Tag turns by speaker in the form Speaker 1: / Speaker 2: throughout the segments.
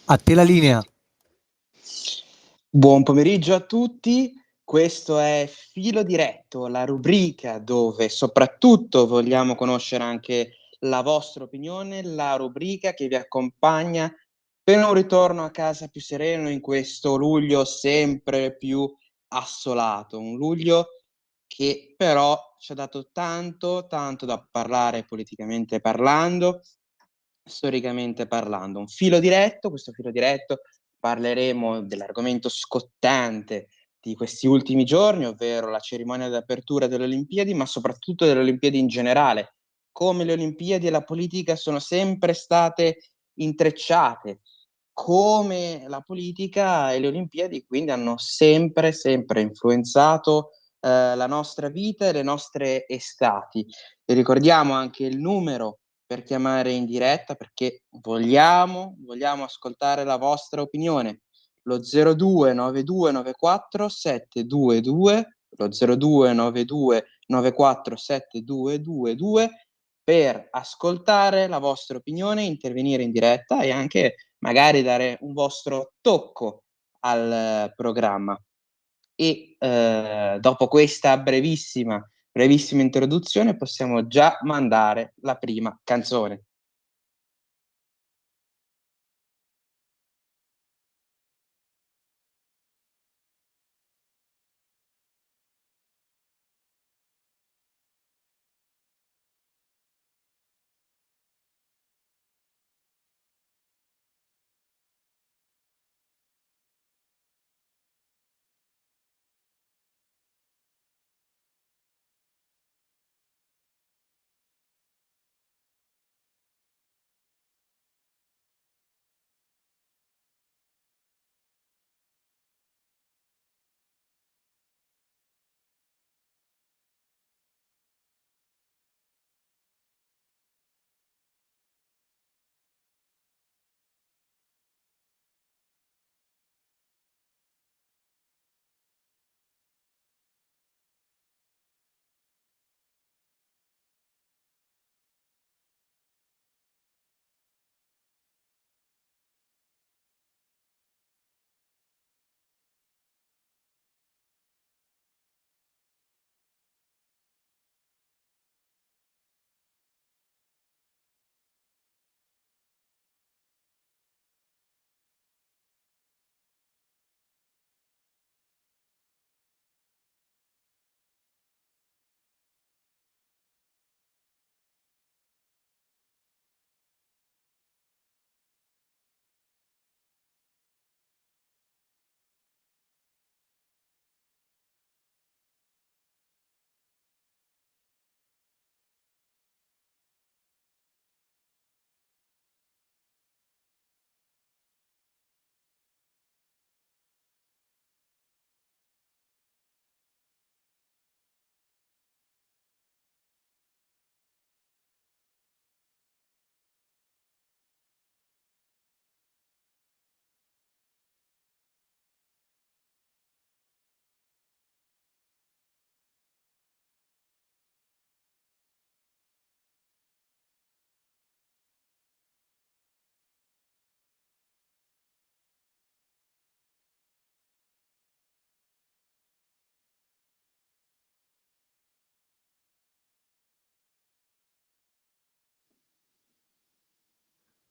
Speaker 1: A te la linea.
Speaker 2: Buon pomeriggio a tutti, questo è Filo Diretto, la rubrica dove soprattutto vogliamo conoscere anche la vostra opinione, la rubrica che vi accompagna per un ritorno a casa più sereno in questo luglio sempre più assolato, un luglio che però ci ha dato tanto da parlare politicamente parlando, storicamente parlando. Un filo diretto, questo filo diretto parleremo dell'argomento scottante di questi ultimi giorni, ovvero la cerimonia d'apertura delle Olimpiadi, ma soprattutto delle Olimpiadi in generale. Come le Olimpiadi e la politica sono sempre state intrecciate, come la politica e le Olimpiadi quindi hanno sempre influenzato la nostra vita e le nostre estati. E ricordiamo anche il numero per chiamare in diretta perché vogliamo ascoltare la vostra opinione. Lo 029294 722, lo 029294 722 per ascoltare la vostra opinione, intervenire in diretta e anche magari dare un vostro tocco al programma. E dopo questa brevissima introduzione possiamo già mandare la prima canzone.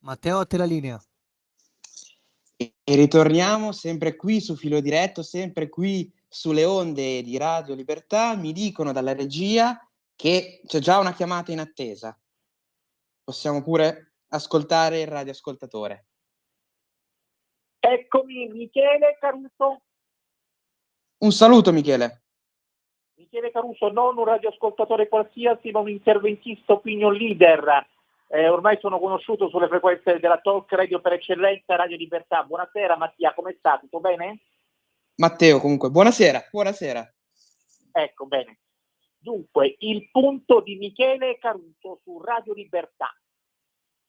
Speaker 1: Matteo, a te la linea.
Speaker 2: E ritorniamo sempre qui su Filo Diretto, sempre qui sulle onde di Radio Libertà. Mi dicono dalla regia che c'è già una chiamata in attesa. Possiamo pure ascoltare il radioascoltatore.
Speaker 3: Eccomi, Michele Caruso.
Speaker 2: Un saluto, Michele.
Speaker 3: Michele Caruso, non un radioascoltatore qualsiasi, ma un interventista opinion leader. Ormai sono conosciuto sulle frequenze della talk radio per eccellenza, Radio Libertà. Buonasera Mattia, come sta? Tutto bene?
Speaker 2: Matteo, comunque, buonasera.
Speaker 3: Ecco, bene. Dunque, il punto di Michele Caruso su Radio Libertà.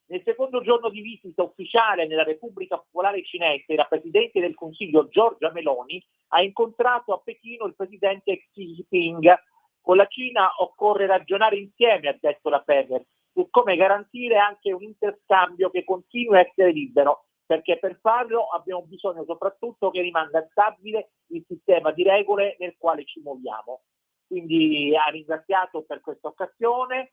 Speaker 3: Nel secondo giorno di visita ufficiale nella Repubblica Popolare Cinese, la Presidente del Consiglio Giorgia Meloni ha incontrato a Pechino il Presidente Xi Jinping. Con la Cina occorre ragionare insieme, ha detto la Premier, su come garantire anche un interscambio che continui a essere libero. perché per farlo abbiamo bisogno soprattutto che rimanga stabile il sistema di regole nel quale ci muoviamo. Quindi ha ringraziato per questa occasione,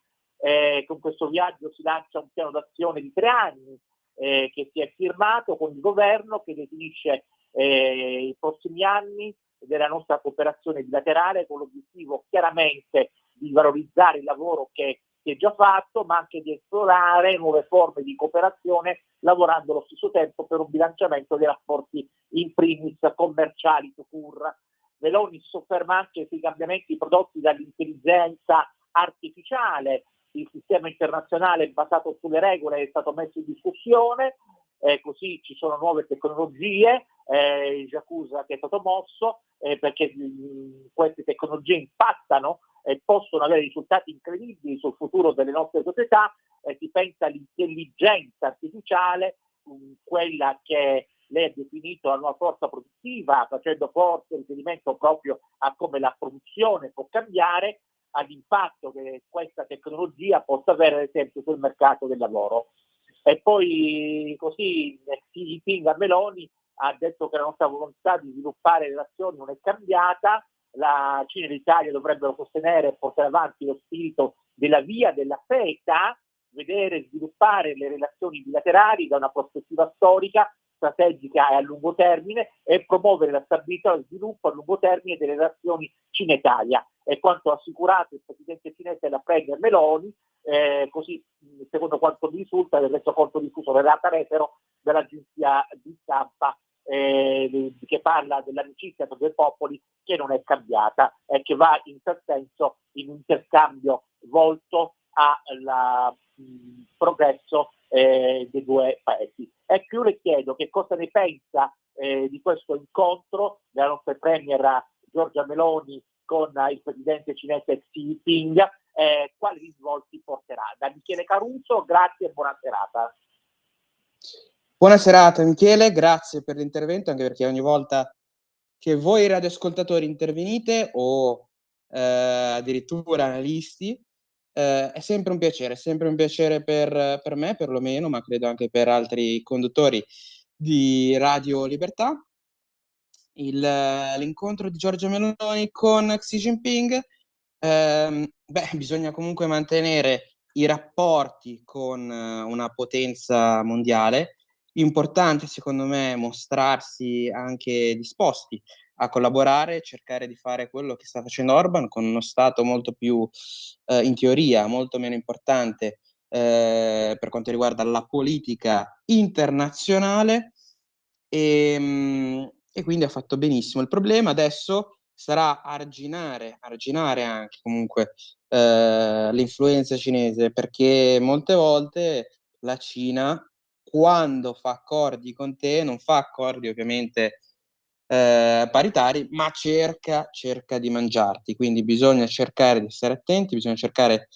Speaker 3: con questo viaggio si lancia un piano d'azione di 3 anni che si è firmato con il governo, che definisce i prossimi anni della nostra cooperazione bilaterale, con l'obiettivo chiaramente di valorizzare il lavoro che si è già fatto, ma anche di esplorare nuove forme di cooperazione, lavorando allo stesso tempo per un bilanciamento dei rapporti in primis commerciali to cure. Meloni si sofferma anche sui cambiamenti prodotti dall'intelligenza artificiale. Il sistema internazionale basato sulle regole è stato messo in discussione, così ci sono nuove tecnologie, il Jacusa che è stato mosso, perché queste tecnologie impattano e possono avere risultati incredibili sul futuro delle nostre società. Si pensa all'intelligenza artificiale, quella che lei ha definito la nuova forza produttiva, facendo forte riferimento proprio a come la produzione può cambiare, all'impatto che questa tecnologia possa avere ad esempio sul mercato del lavoro. E poi così Xi Jinping a Meloni ha detto che la nostra volontà di sviluppare relazioni non è cambiata, la Cina e l'Italia dovrebbero sostenere e portare avanti lo spirito della via della seta, vedere e sviluppare le relazioni bilaterali da una prospettiva storica, strategica e a lungo termine, e promuovere la stabilità e lo sviluppo a lungo termine delle relazioni Cina-Italia. È quanto ha assicurato il presidente cinese e la premier Meloni, così secondo quanto mi risulta del resoconto diffuso dell'Ata Refero dell'agenzia di stampa che parla dell'amicizia tra i due popoli, che non è cambiata e che va in tal senso in un interscambio volto al progresso dei due paesi. Ecco, io le chiedo che cosa ne pensa di questo incontro della nostra premier Giorgia Meloni con il presidente cinese Xi Jinping, quali risvolti porterà. Da Michele Caruso, grazie e buona serata.
Speaker 2: Buona serata Michele, grazie per l'intervento, anche perché ogni volta che voi radioascoltatori intervenite o addirittura analisti, è sempre un piacere per me perlomeno, ma credo anche per altri conduttori di Radio Libertà. L'incontro di Giorgia Meloni con Xi Jinping, bisogna comunque mantenere i rapporti con una potenza mondiale. Importante secondo me mostrarsi anche disposti a collaborare, cercare di fare quello che sta facendo Orban con uno Stato molto più, in teoria, molto meno importante per quanto riguarda la politica internazionale, e quindi ha fatto benissimo. Il problema adesso sarà arginare anche comunque l'influenza cinese, perché molte volte la Cina, quando fa accordi con te, non fa accordi ovviamente paritari, ma cerca di mangiarti. Quindi bisogna cercare di stare attenti, bisogna cercare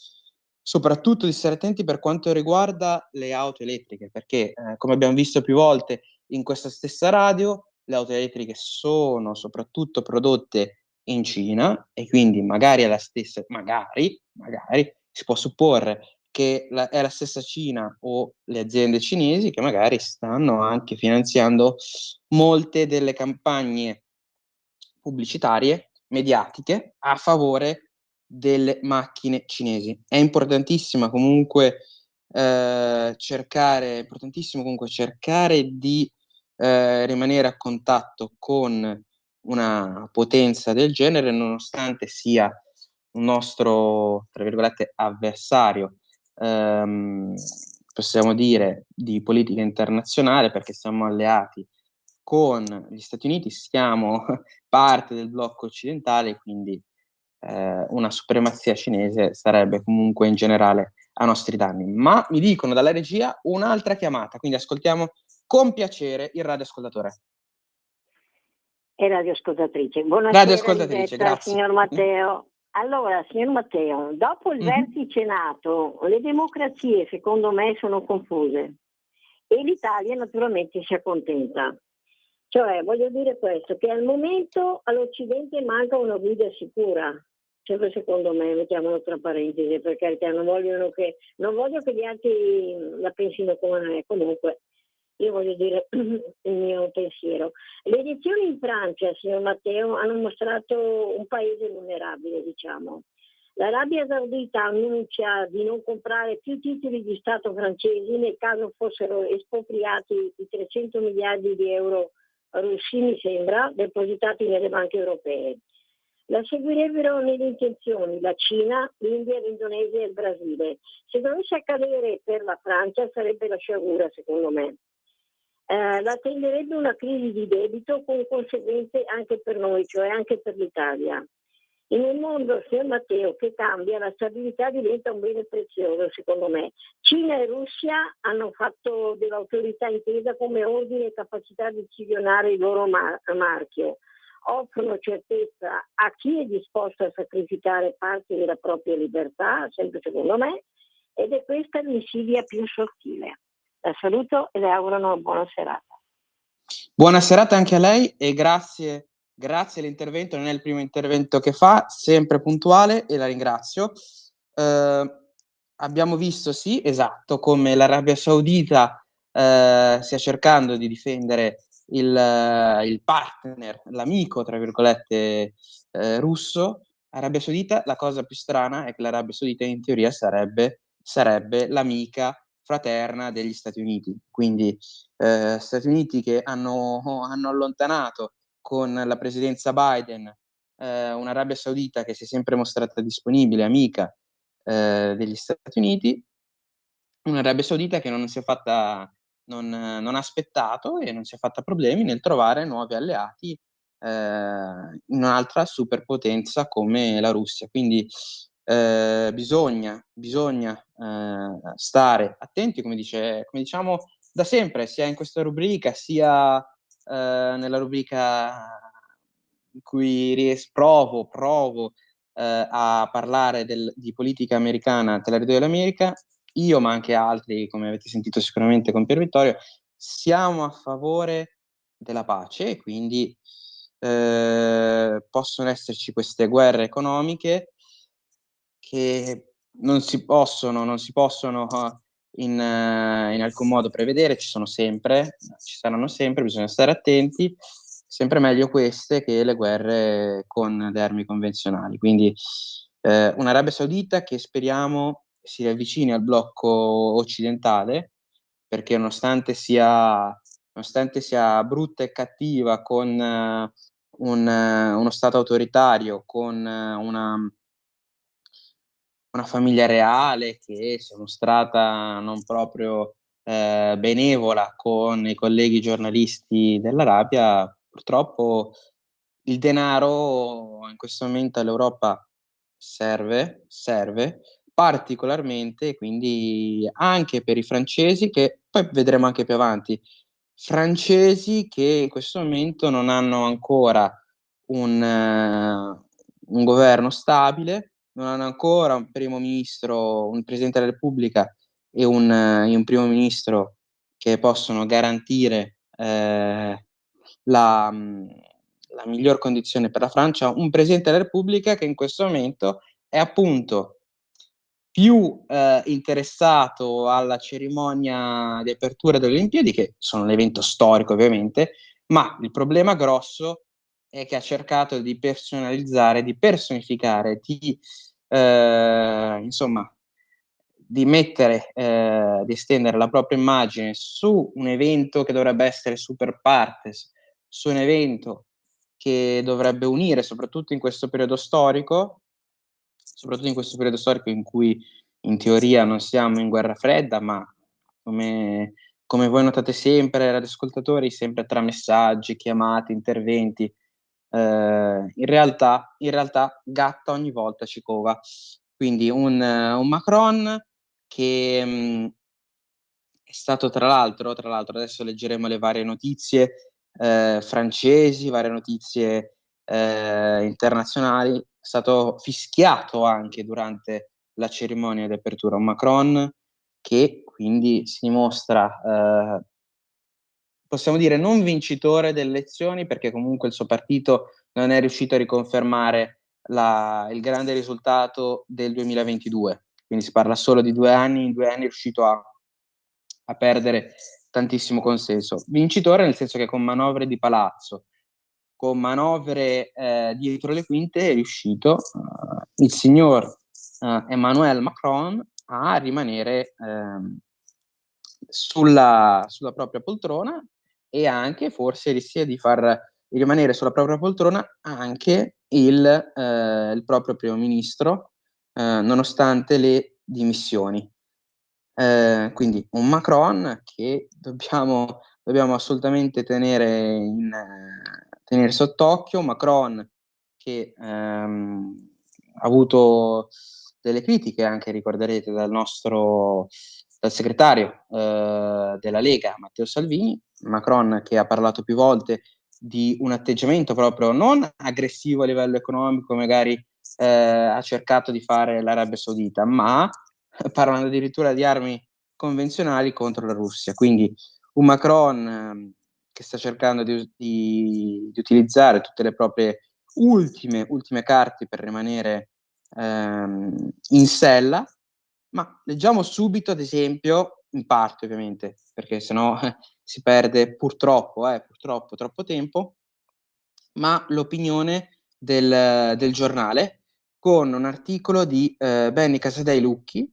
Speaker 2: soprattutto di stare attenti per quanto riguarda le auto elettriche, perché come abbiamo visto più volte in questa stessa radio, le auto elettriche sono soprattutto prodotte in Cina e quindi magari è la stessa, magari si può supporre che è la stessa Cina o le aziende cinesi che magari stanno anche finanziando molte delle campagne pubblicitarie, mediatiche, a favore delle macchine cinesi. È importantissimo comunque cercare di rimanere a contatto con una potenza del genere, nonostante sia un nostro, tra virgolette, avversario, possiamo dire, di politica internazionale, perché siamo alleati con gli Stati Uniti, siamo parte del blocco occidentale, quindi una supremazia cinese sarebbe comunque in generale a nostri danni. Ma mi dicono dalla regia un'altra chiamata, quindi ascoltiamo con piacere il radioascoltatore.
Speaker 4: E radioascoltatrice. Buonasera,
Speaker 2: Radioascoltatrice, grazie.
Speaker 4: Signor Matteo. Allora, signor Matteo, dopo il vertice NATO, le democrazie secondo me sono confuse e l'Italia naturalmente si accontenta. Cioè, voglio dire questo, che al momento all'Occidente manca una guida sicura, sempre secondo me, mettiamolo tra parentesi, perché non voglio che gli altri la pensino come me, comunque. io voglio dire il mio pensiero. Le elezioni in Francia, signor Matteo, hanno mostrato un paese vulnerabile, diciamo. L'Arabia Saudita annuncia di non comprare più titoli di Stato francesi nel caso fossero espropriati i 300 miliardi di euro russi, mi sembra, depositati nelle banche europee. La seguirebbero nelle intenzioni la Cina, l'India, l'Indonesia e il Brasile. Se dovesse accadere per la Francia sarebbe la sciagura, secondo me. La tenderebbe una crisi di debito con conseguenze anche per noi, cioè anche per l'Italia. In un mondo, signor Matteo, che cambia, la stabilità diventa un bene prezioso, secondo me. Cina e Russia hanno fatto dell'autorità intesa come ordine e capacità decisionale il loro marchio. Offrono certezza a chi è disposto a sacrificare parte della propria libertà, sempre secondo me, ed è questa l'insidia più sottile. La saluto e le auguro una buona serata.
Speaker 2: Buona serata anche a lei e grazie all'intervento, non è il primo intervento che fa, sempre puntuale e la ringrazio. Abbiamo visto, sì, esatto, come l'Arabia Saudita stia cercando di difendere il partner, l'amico, tra virgolette, russo. Arabia Saudita, la cosa più strana è che l'Arabia Saudita in teoria sarebbe l'amica fraterna degli Stati Uniti, quindi Stati Uniti che hanno allontanato con la presidenza Biden un'Arabia Saudita che si è sempre mostrata disponibile, amica degli Stati Uniti, un'Arabia Saudita che non si è fatta, non ha aspettato e non si è fatta problemi nel trovare nuovi alleati in un'altra superpotenza come la Russia. Quindi bisogna stare attenti, come diciamo da sempre, sia in questa rubrica, sia nella rubrica in cui provo a parlare di politica americana, Teleredio dell'America. Io, ma anche altri, come avete sentito sicuramente con Pier Vittorio, siamo a favore della pace e quindi possono esserci queste guerre economiche che non si possono in alcun modo prevedere, ci saranno sempre, bisogna stare attenti, sempre meglio queste che le guerre con le armi convenzionali. Quindi un'Arabia Saudita che speriamo si avvicini al blocco occidentale, perché nonostante sia brutta e cattiva, con uno stato autoritario, con una famiglia reale che si è mostrata non proprio benevola con i colleghi giornalisti dell'Arabia, purtroppo il denaro in questo momento all'Europa serve particolarmente, quindi anche per i francesi, che poi vedremo anche più avanti, francesi che in questo momento non hanno ancora un governo stabile, non hanno ancora un primo ministro, un presidente della Repubblica e un primo ministro che possono garantire la miglior condizione per la Francia, un presidente della Repubblica che in questo momento è appunto più interessato alla cerimonia di apertura delle Olimpiadi, che sono un evento storico ovviamente, ma il problema grosso è che ha cercato di personalizzare, di personificare, insomma, di mettere, di estendere la propria immagine su un evento che dovrebbe essere super partes, su un evento che dovrebbe unire, soprattutto in questo periodo storico in cui in teoria non siamo in guerra fredda, ma come voi notate sempre, radioascoltatori, sempre tra messaggi, chiamate, interventi, in realtà gatta ogni volta ci cova. Quindi un Macron che è stato tra l'altro adesso leggeremo le varie notizie francesi, varie notizie internazionali, è stato fischiato anche durante la cerimonia di apertura. Un Macron che quindi si dimostra possiamo dire non vincitore delle elezioni, perché comunque il suo partito non è riuscito a riconfermare il grande risultato del 2022, quindi si parla solo di 2 anni, in 2 anni è riuscito a perdere tantissimo consenso. Vincitore nel senso che con manovre di palazzo, con manovre dietro le quinte, è riuscito il signor Emmanuel Macron a rimanere sulla propria poltrona, e anche forse rischia di far rimanere sulla propria poltrona anche il proprio primo ministro, nonostante le dimissioni. Quindi un Macron che dobbiamo assolutamente tenere sott'occhio, un Macron che ha avuto delle critiche anche, ricorderete, dal segretario della Lega, Matteo Salvini. Macron che ha parlato più volte di un atteggiamento proprio non aggressivo a livello economico, magari ha cercato di fare l'Arabia Saudita, ma parlando addirittura di armi convenzionali contro la Russia. Quindi un Macron che sta cercando di utilizzare tutte le proprie ultime carte per rimanere in sella. Ma leggiamo subito, ad esempio, in parte ovviamente, perché sennò si perde purtroppo troppo tempo, ma l'opinione del giornale, con un articolo di Benny Casadei Lucchi.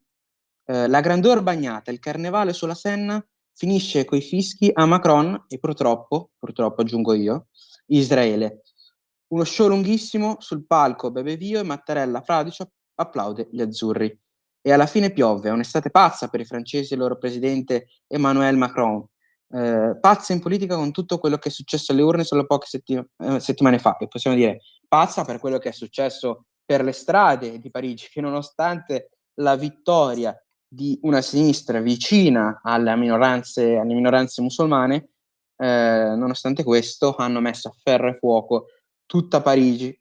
Speaker 2: La grandeur bagnata, il carnevale sulla Senna finisce coi fischi a Macron e purtroppo aggiungo io, Israele. Uno show lunghissimo, sul palco Bebevio e Mattarella Fradicio applaude gli azzurri. E alla fine piove, è un'estate pazza per i francesi e il loro presidente Emmanuel Macron. Pazza in politica con tutto quello che è successo alle urne solo poche settimane fa, e possiamo dire pazza per quello che è successo per le strade di Parigi, che nonostante la vittoria di una sinistra vicina alle minoranze musulmane, nonostante questo hanno messo a ferro e fuoco tutta Parigi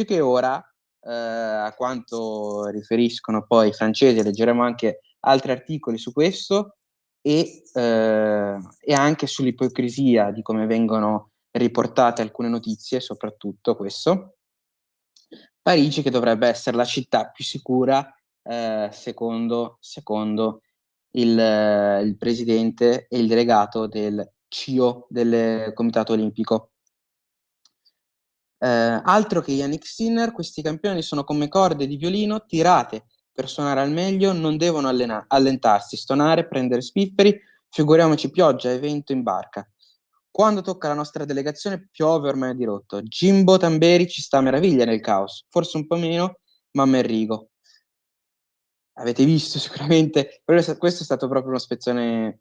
Speaker 2: che ora, a quanto riferiscono poi i francesi, leggeremo anche altri articoli su questo, e anche sull'ipocrisia di come vengono riportate alcune notizie, soprattutto questo. Parigi che dovrebbe essere la città più sicura, secondo il presidente e il delegato del CIO, del Comitato Olimpico. Altro che Yannick Sinner, questi campioni sono come corde di violino tirate per suonare al meglio, non devono allentarsi, stonare, prendere spifferi, figuriamoci pioggia e vento in barca. Quando tocca la nostra delegazione piove ormai a dirotto. Jimbo Tamberi ci sta a meraviglia nel caos, forse un po' meno, ma Merrigo. Avete visto sicuramente, questo è stato proprio uno spezzone,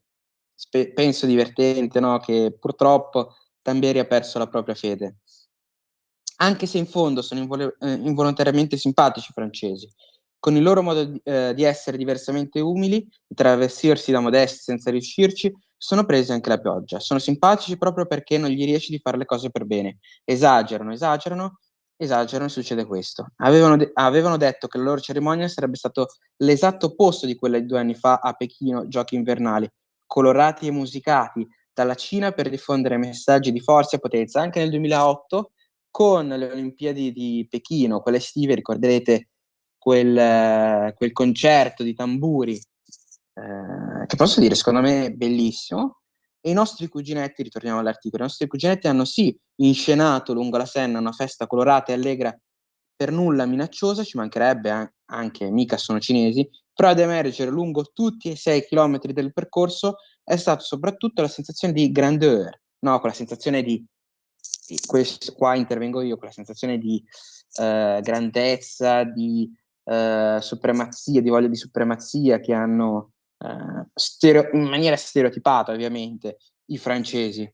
Speaker 2: penso divertente, no? Che purtroppo Tamberi ha perso la propria fede. Anche se in fondo sono involontariamente simpatici i francesi, con il loro modo di essere diversamente umili, di travestirsi da modesti senza riuscirci, sono presi anche la pioggia. Sono simpatici proprio perché non gli riesce di fare le cose per bene. Esagerano e succede questo. Avevano detto che la loro cerimonia sarebbe stato l'esatto opposto di quella di 2 anni fa a Pechino, giochi invernali, colorati e musicati dalla Cina per diffondere messaggi di forza e potenza. Anche nel 2008, con le Olimpiadi di Pechino, quelle estive, ricorderete quel concerto di tamburi, che posso dire, secondo me, bellissimo. E i nostri cuginetti, ritorniamo all'articolo, i nostri cuginetti hanno sì inscenato lungo la Senna una festa colorata e allegra, per nulla minacciosa, ci mancherebbe, anche, mica sono cinesi, però ad emergere lungo tutti i 6 chilometri del percorso è stata soprattutto la sensazione di grandeur, no, quella sensazione di questo qua intervengo io, con la sensazione di grandezza, di supremazia, di voglia di supremazia che hanno in maniera stereotipata ovviamente i francesi.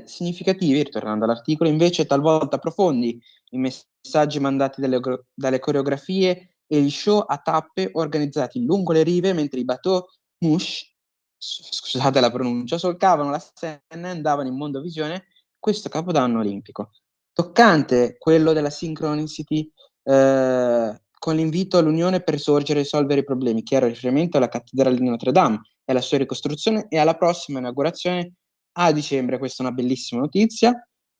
Speaker 2: Significativi, ritornando all'articolo, invece talvolta profondi, i messaggi mandati dalle coreografie e gli show a tappe organizzati lungo le rive, mentre i bateau mouche, scusate la pronuncia, solcavano la Senna e andavano in mondovisione questo capodanno olimpico. Toccante quello della Synchronicity, con l'invito all'unione per risorgere e risolvere i problemi, chiaro riferimento alla cattedrale di Notre Dame e alla sua ricostruzione e alla prossima inaugurazione a dicembre. Questa è una bellissima notizia.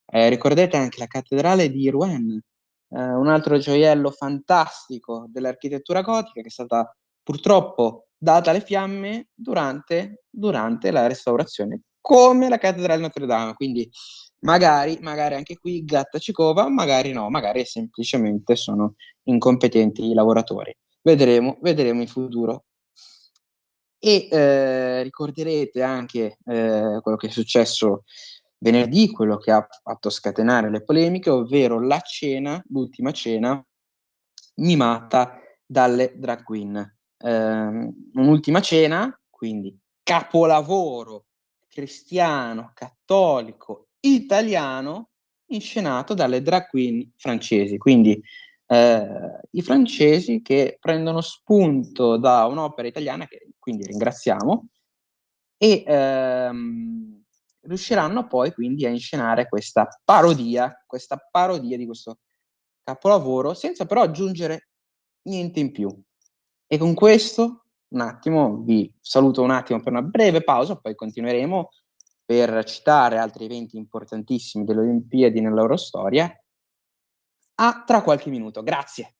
Speaker 2: Ricordate anche la cattedrale di Rouen, un altro gioiello fantastico dell'architettura gotica che è stata purtroppo data alle fiamme durante la restaurazione, come la cattedrale Notre Dame. Quindi magari anche qui gatta ci cova, magari no, magari semplicemente sono incompetenti i lavoratori. Vedremo in futuro. E ricorderete anche quello che è successo venerdì, quello che ha fatto scatenare le polemiche, ovvero l'ultima cena mimata dalle drag queen. Un'ultima cena, quindi capolavoro cristiano, cattolico, italiano, inscenato dalle drag queen francesi. Quindi i francesi che prendono spunto da un'opera italiana, che quindi ringraziamo, e riusciranno poi quindi a inscenare questa parodia di questo capolavoro, senza però aggiungere niente in più. E con questo, un attimo, vi saluto un attimo per una breve pausa, poi continueremo per citare altri eventi importantissimi delle Olimpiadi nella loro storia. A tra qualche minuto. Grazie.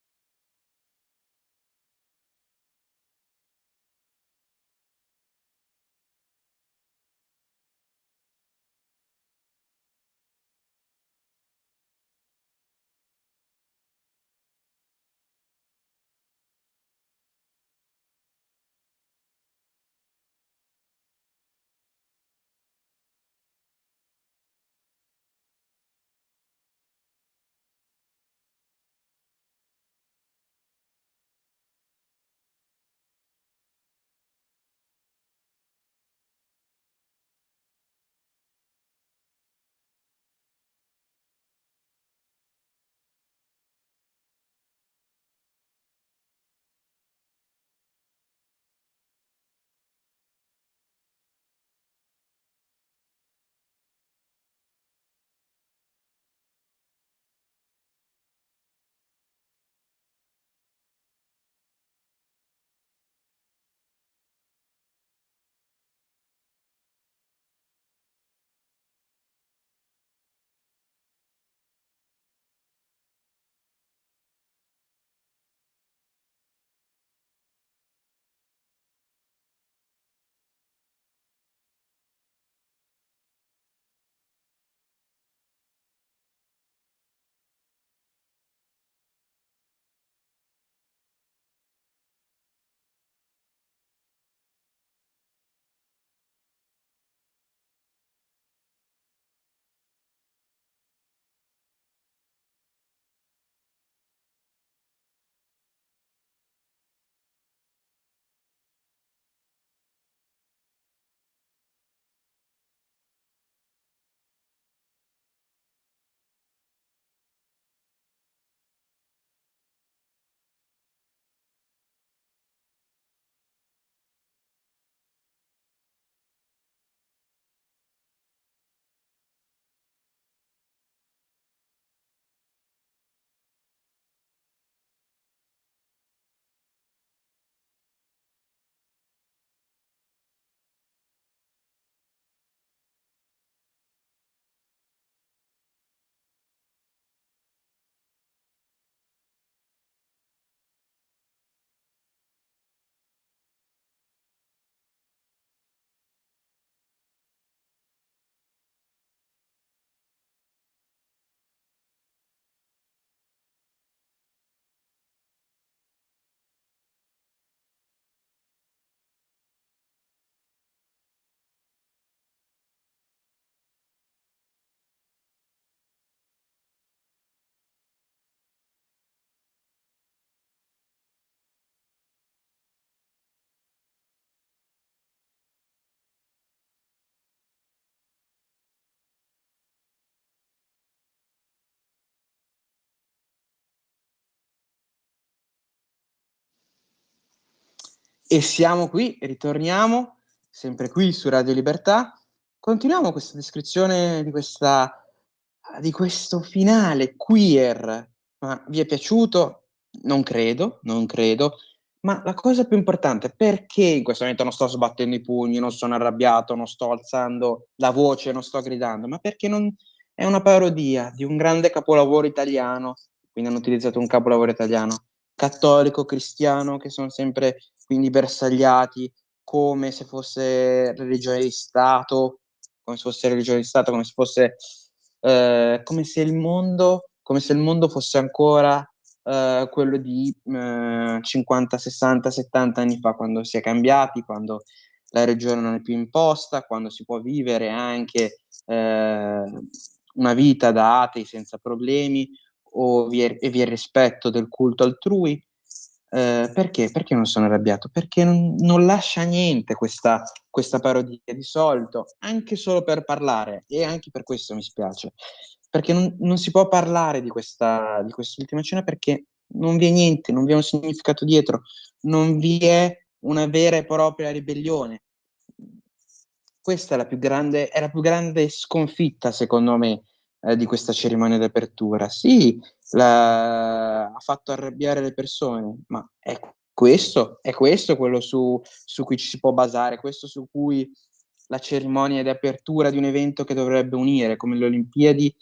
Speaker 2: E siamo qui, ritorniamo, sempre qui su Radio Libertà. Continuiamo questa descrizione di questo finale queer. Ma vi è piaciuto? Non credo. Ma la cosa più importante, perché in questo momento non sto sbattendo i pugni, non sono arrabbiato, non sto alzando la voce, non sto gridando, ma perché è una parodia di un grande capolavoro italiano, quindi hanno utilizzato un capolavoro italiano, cattolico, cristiano, che sono sempre quindi bersagliati come se fosse religione di Stato, come se fosse religione di Stato, come se fosse come se il mondo fosse ancora quello di 50, 60, 70 anni fa, quando si è cambiati, quando la religione non è più imposta, quando si può vivere anche una vita da atei senza problemi, e vi è il rispetto del culto altrui. Perché? Perché non sono arrabbiato? Perché non lascia niente questa parodia di solito, anche solo per parlare, e anche per questo mi spiace, perché non si può parlare di quest'ultima cena, perché non vi è niente, non vi è un significato dietro, non vi è una vera e propria ribellione. Questa è la più grande sconfitta, secondo me, di questa cerimonia d'apertura. Sì, ha fatto arrabbiare le persone, ma è questo quello su cui ci si può basare, questo su cui la cerimonia di apertura di un evento che dovrebbe unire, come le Olimpiadi,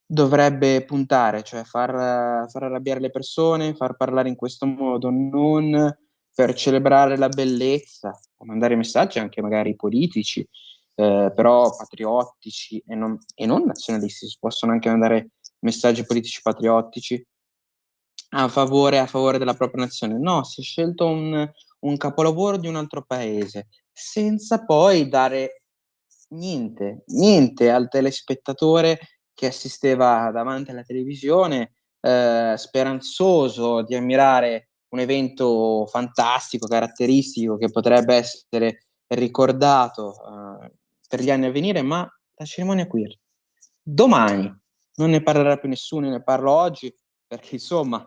Speaker 2: dovrebbe puntare, cioè far arrabbiare le persone, far parlare in questo modo, non per celebrare la bellezza, o mandare messaggi anche magari politici, però patriottici e non nazionalisti. Si possono anche mandare messaggi politici patriottici a favore della propria nazione. No, si è scelto un capolavoro di un altro paese, senza poi dare niente al telespettatore che assisteva davanti alla televisione, speranzoso di ammirare un evento fantastico, caratteristico, che potrebbe essere ricordato per gli anni a venire, ma la cerimonia queer. Domani non ne parlerà più nessuno, ne parlo oggi, perché insomma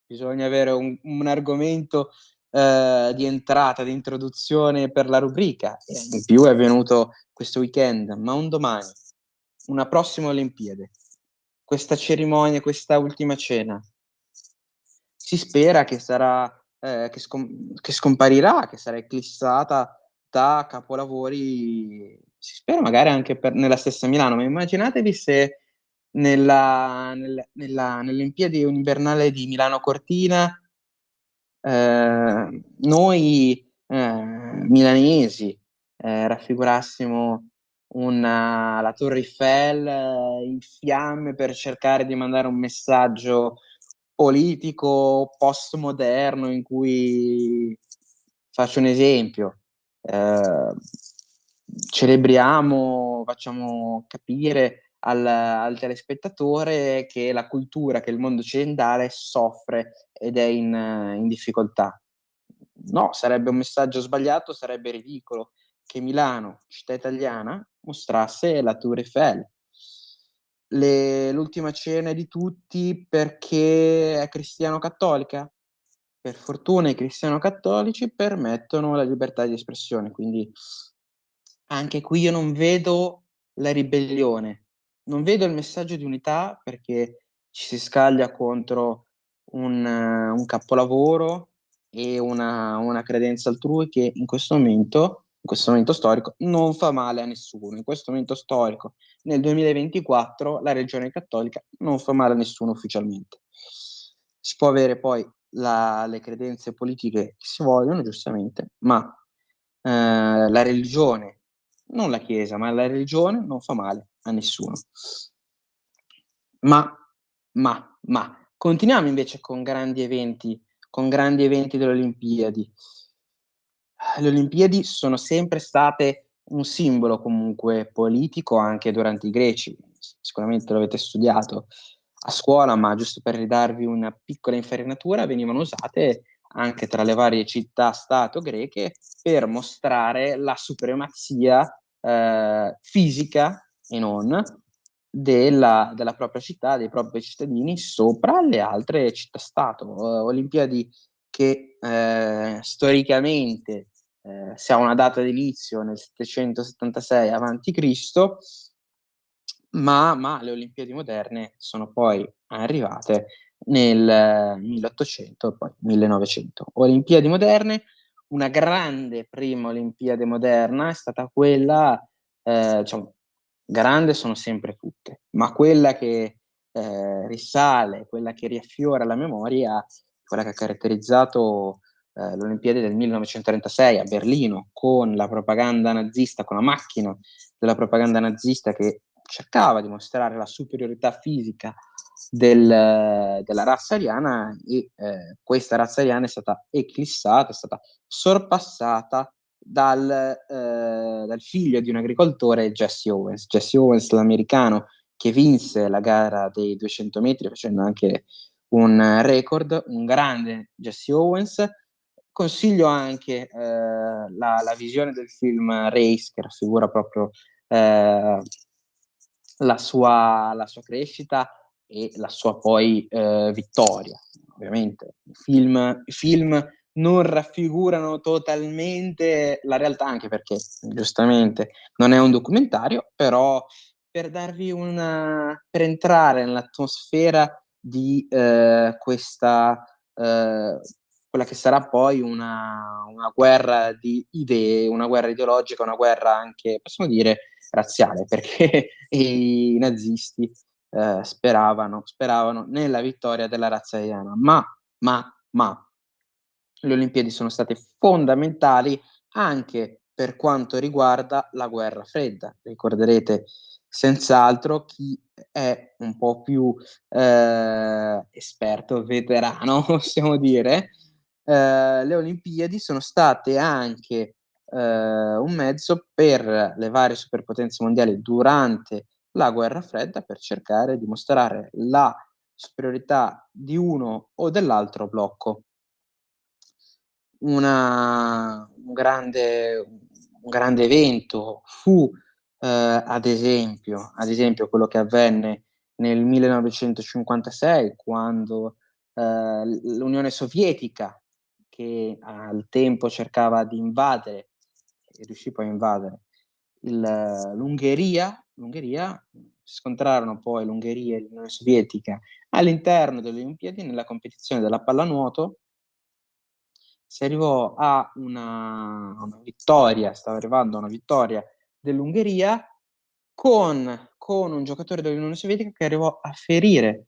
Speaker 2: bisogna avere un argomento di entrata, di introduzione per la rubrica, e in più è venuto questo weekend, ma un domani, una prossima Olimpiade, questa cerimonia, questa ultima cena, si spera che sarà che scomparirà, che sarà eclissata da capolavori, si spera magari anche nella stessa Milano, ma immaginatevi se nell'Olimpiade invernale di Milano Cortina noi milanesi raffigurassimo la Torre Eiffel in fiamme per cercare di mandare un messaggio politico postmoderno, in cui, faccio un esempio, celebriamo, facciamo capire al telespettatore che la cultura, che il mondo occidentale soffre ed è in difficoltà. No, sarebbe un messaggio sbagliato, sarebbe ridicolo che Milano, città italiana, mostrasse la Tour Eiffel. L'ultima cena di tutti perché è cristiano-cattolica. Per fortuna i cristiano-cattolici permettono la libertà di espressione, quindi anche qui io non vedo la ribellione, non vedo il messaggio di unità, perché ci si scaglia contro un capolavoro e una credenza altrui che in questo momento storico, non fa male a nessuno. In questo momento storico, nel 2024, la religione cattolica non fa male a nessuno ufficialmente. Si può avere poi le credenze politiche che si vogliono, giustamente, ma la religione, non la Chiesa, ma la religione non fa male a nessuno. Ma continuiamo invece con grandi eventi delle Olimpiadi. Le Olimpiadi sono sempre state un simbolo comunque politico anche durante i greci. Sicuramente l'avete studiato a scuola, ma giusto per ridarvi una piccola infarinatura, venivano usate anche tra le varie città-stato greche per mostrare la supremazia fisica e non della propria città, dei propri cittadini sopra le altre città-stato. Olimpiadi che storicamente si ha una data di inizio nel 776 a.C., ma le Olimpiadi moderne sono poi arrivate nel 1800 e poi 1900. Olimpiadi moderne, una grande prima Olimpiade moderna è stata quella, diciamo, grande sono sempre tutte, ma quella che risale, quella che riaffiora la memoria, quella che ha caratterizzato le Olimpiadi del 1936 a Berlino, con la propaganda nazista, con la macchina della propaganda nazista che cercava di mostrare la superiorità fisica della razza ariana, e questa razza ariana è stata eclissata, è stata sorpassata dal figlio di un agricoltore, Jesse Owens. Jesse Owens, l'americano che vinse la gara dei 200 metri facendo anche un record, un grande Jesse Owens. Consiglio anche la visione del film Race, che raffigura proprio la sua crescita e la sua poi vittoria. Ovviamente i film non raffigurano totalmente la realtà, anche perché giustamente non è un documentario, però per per entrare nell'atmosfera di questa quella che sarà poi una guerra di idee, una guerra ideologica, una guerra anche, possiamo dire, razziale, perché i nazisti speravano nella vittoria della razza ariana, ma le Olimpiadi sono state fondamentali anche per quanto riguarda la guerra fredda. Ricorderete senz'altro, chi è un po' più esperto, veterano, possiamo dire, le Olimpiadi sono state anche un mezzo per le varie superpotenze mondiali durante la guerra fredda per cercare di mostrare la superiorità di uno o dell'altro blocco. Un grande evento fu ad esempio quello che avvenne nel 1956, quando l'Unione Sovietica, che al tempo cercava di invadere e riuscì poi a invadere l'Ungheria, si scontrarono poi l'Ungheria e l'Unione Sovietica all'interno delle Olimpiadi nella competizione della pallanuoto. Si arrivò a una vittoria, stava arrivando a una vittoria dell'Ungheria con un giocatore dell'Unione Sovietica che arrivò a ferire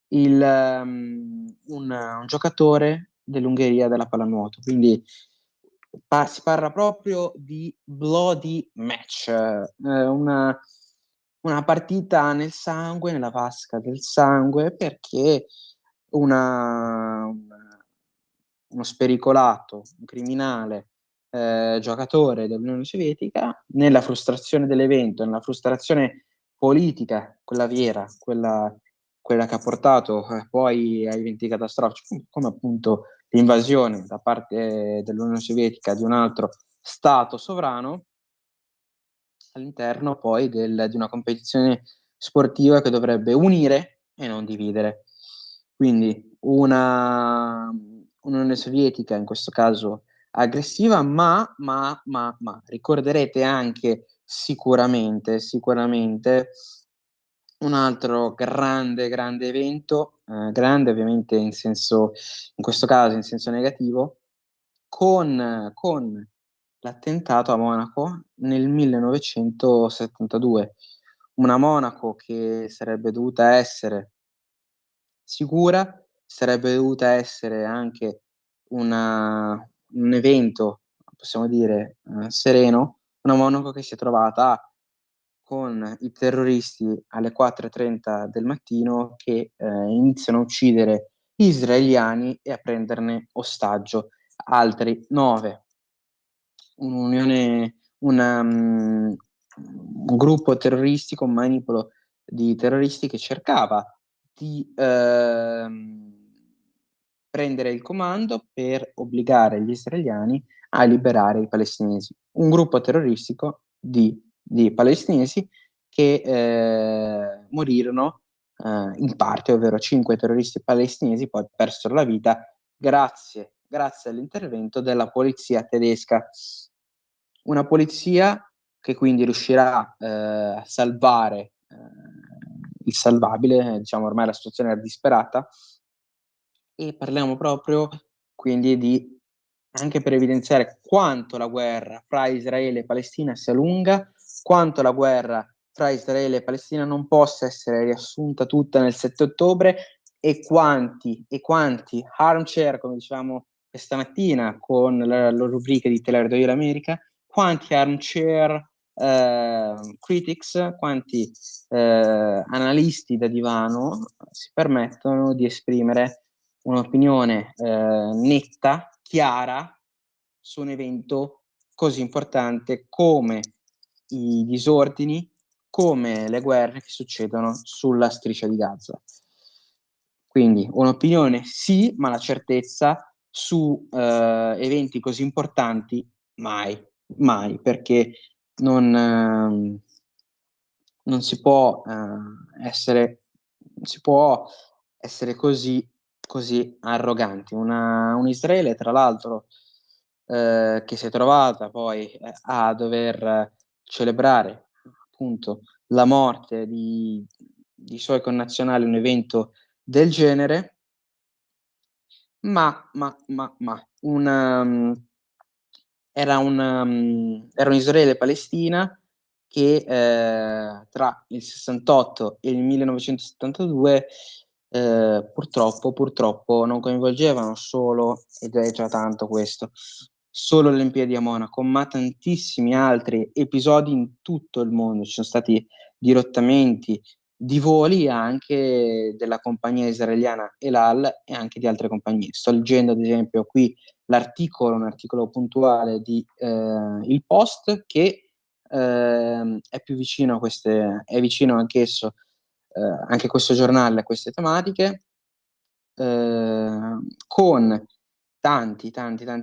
Speaker 2: un giocatore dell'Ungheria della pallanuoto. Quindi si parla proprio di bloody match, una partita nel sangue, nella vasca del sangue, perché uno spericolato, un criminale giocatore dell'Unione Sovietica, nella frustrazione dell'evento, nella frustrazione politica, quella vera, quella che ha portato poi a eventi catastrofici, come appunto l'invasione da parte dell'Unione Sovietica di un altro Stato sovrano, all'interno poi di una competizione sportiva che dovrebbe unire e non dividere. Quindi un'Unione Sovietica, in questo caso aggressiva, ma ricorderete anche sicuramente un altro grande evento, grande ovviamente in questo caso in senso negativo, con l'attentato a Monaco nel 1972. Una Monaco che sarebbe dovuta essere sicura, sarebbe dovuta essere anche un evento, possiamo dire, sereno, una Monaco che si è trovata con i terroristi alle 4:30 del mattino che iniziano a uccidere gli israeliani e a prenderne ostaggio altri 9. Un gruppo terroristico, un manipolo di terroristi che cercava di prendere il comando per obbligare gli israeliani a liberare i palestinesi. Un gruppo terroristico di palestinesi che morirono in parte, ovvero 5 terroristi palestinesi poi persero la vita grazie all'intervento della polizia tedesca. Una polizia che quindi riuscirà a salvare il salvabile, diciamo ormai la situazione era disperata, e parliamo proprio quindi di, anche per evidenziare quanto la guerra fra Israele e Palestina sia lunga, quanto la guerra fra Israele e Palestina non possa essere riassunta tutta nel 7 ottobre, e quanti armchair, come diciamo questa mattina con la rubrica di Te la do io l'America, quanti armchair critics, quanti analisti da divano si permettono di esprimere un'opinione netta, chiara, su un evento così importante come i disordini, come le guerre che succedono sulla striscia di Gaza. Quindi un'opinione sì, ma la certezza su eventi così importanti mai, perché non si può essere così arroganti. Un Israele, tra l'altro, che si è trovata poi a dover celebrare appunto la morte di suoi connazionali, un evento del genere, ma era un Israele-Palestina che tra il 68 e il 1972 purtroppo non coinvolgevano solo, ed è già tanto questo, solo le Olimpiadi a Monaco, ma tantissimi altri episodi in tutto il mondo. Ci sono stati dirottamenti di voli anche della compagnia israeliana El Al e anche di altre compagnie. Sto leggendo ad esempio qui un articolo puntuale di Il Post che è più vicino a è vicino anch'esso, anche questo giornale a queste tematiche, con tanti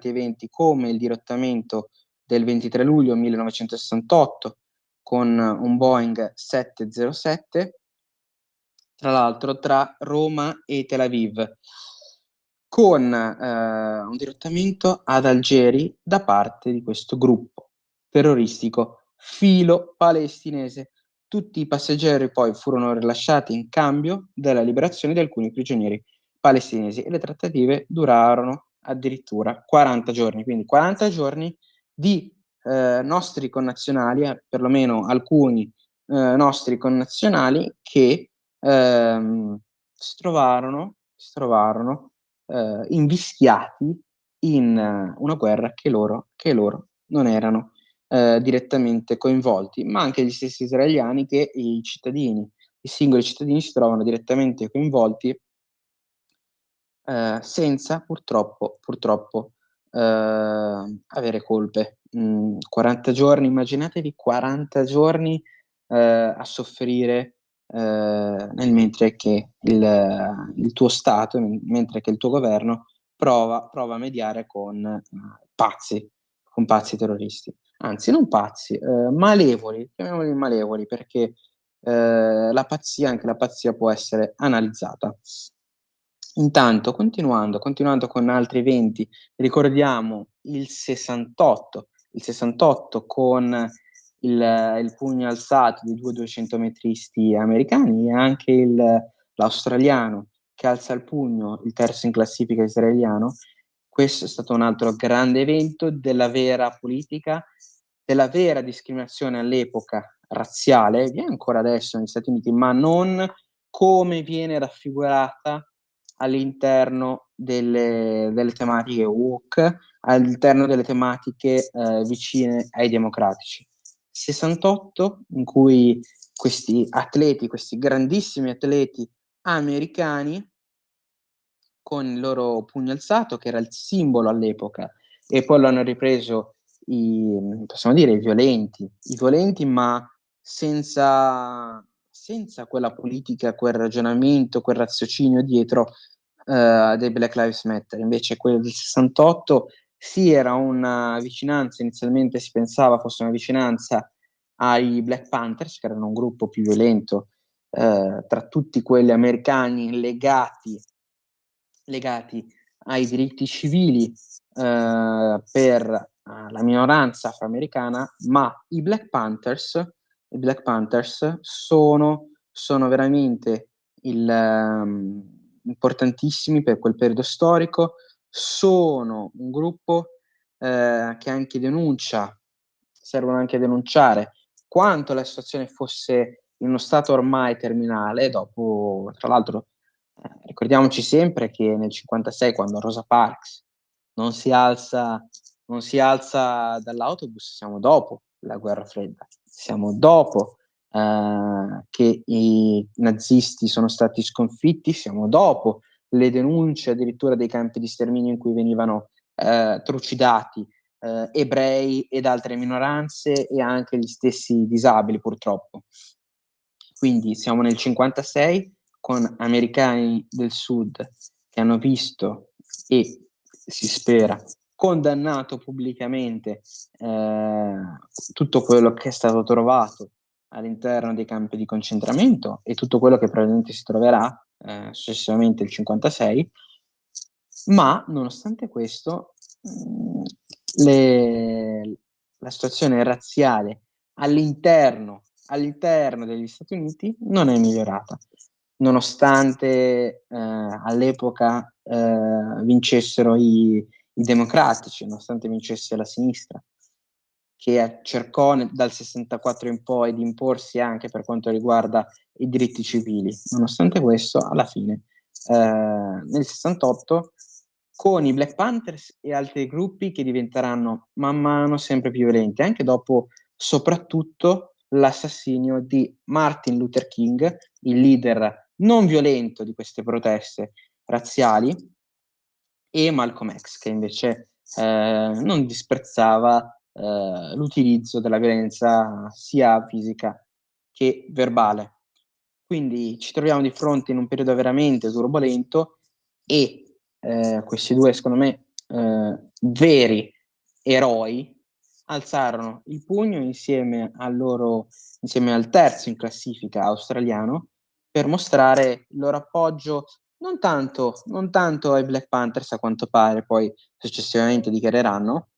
Speaker 2: eventi come il dirottamento del 23 luglio 1968 con un Boeing 707, tra l'altro tra Roma e Tel Aviv, con un dirottamento ad Algeri da parte di questo gruppo terroristico filo palestinese. Tutti i passeggeri poi furono rilasciati in cambio della liberazione di alcuni prigionieri palestinesi e le trattative durarono addirittura 40 giorni, quindi 40 giorni di nostri connazionali, perlomeno alcuni nostri connazionali che si trovarono invischiati in una guerra che loro non erano direttamente coinvolti, ma anche gli stessi israeliani che i singoli cittadini si trovano direttamente coinvolti senza purtroppo avere colpe. 40 giorni, immaginatevi 40 giorni a soffrire nel mentre che il tuo Stato, mentre che il tuo governo prova a mediare con pazzi terroristi. Anzi, non pazzi, malevoli, chiamiamoli malevoli, perché anche la pazzia può essere analizzata. Intanto, continuando con altri eventi, ricordiamo il 68 con il pugno alzato di due 200-metristi americani e anche l'australiano che alza il pugno, il terzo in classifica israeliano. Questo è stato un altro grande evento della vera politica, della vera discriminazione all'epoca razziale, vi è ancora adesso negli Stati Uniti, ma non come viene raffigurata all'interno delle tematiche woke, all'interno delle tematiche vicine ai democratici. 68 in cui questi grandissimi atleti americani con il loro pugno alzato, che era il simbolo all'epoca, e poi lo hanno ripreso possiamo dire i violenti, ma senza quella politica, quel ragionamento, quel raziocinio dietro dei Black Lives Matter. Invece quello del 68 sì, era una vicinanza, inizialmente si pensava fosse una vicinanza ai Black Panthers, che erano un gruppo più violento tra tutti quelli americani legati ai diritti civili per la minoranza afroamericana, ma i Black Panthers sono veramente importantissimi per quel periodo storico, sono un gruppo che anche servono anche a denunciare quanto la situazione fosse in uno stato ormai terminale, dopo, tra l'altro, Ricordiamoci sempre che nel 1956, quando Rosa Parks non si alza dall'autobus, siamo dopo la guerra fredda, siamo dopo che i nazisti sono stati sconfitti, siamo dopo le denunce addirittura dei campi di sterminio in cui venivano trucidati ebrei ed altre minoranze e anche gli stessi disabili, purtroppo. Quindi siamo nel 1956 con americani del sud che hanno visto e si spera condannato pubblicamente tutto quello che è stato trovato all'interno dei campi di concentramento e tutto quello che probabilmente si troverà successivamente il 56, ma nonostante questo la situazione razziale all'interno degli Stati Uniti non è migliorata, nonostante all'epoca vincessero i democratici, nonostante vincesse la sinistra, che cercò dal 64 in poi di imporsi anche per quanto riguarda i diritti civili. Nonostante questo, alla fine, nel 68, con i Black Panthers e altri gruppi che diventeranno man mano sempre più violenti, anche dopo soprattutto l'assassinio di Martin Luther King, il leader non violento di queste proteste razziali, e Malcolm X, che invece non disprezzava l'utilizzo della violenza sia fisica che verbale. Quindi ci troviamo di fronte in un periodo veramente turbolento e questi due, secondo me, veri eroi alzarono il pugno insieme al terzo in classifica australiano per mostrare il loro appoggio non tanto ai Black Panthers, a quanto pare poi successivamente dichiareranno,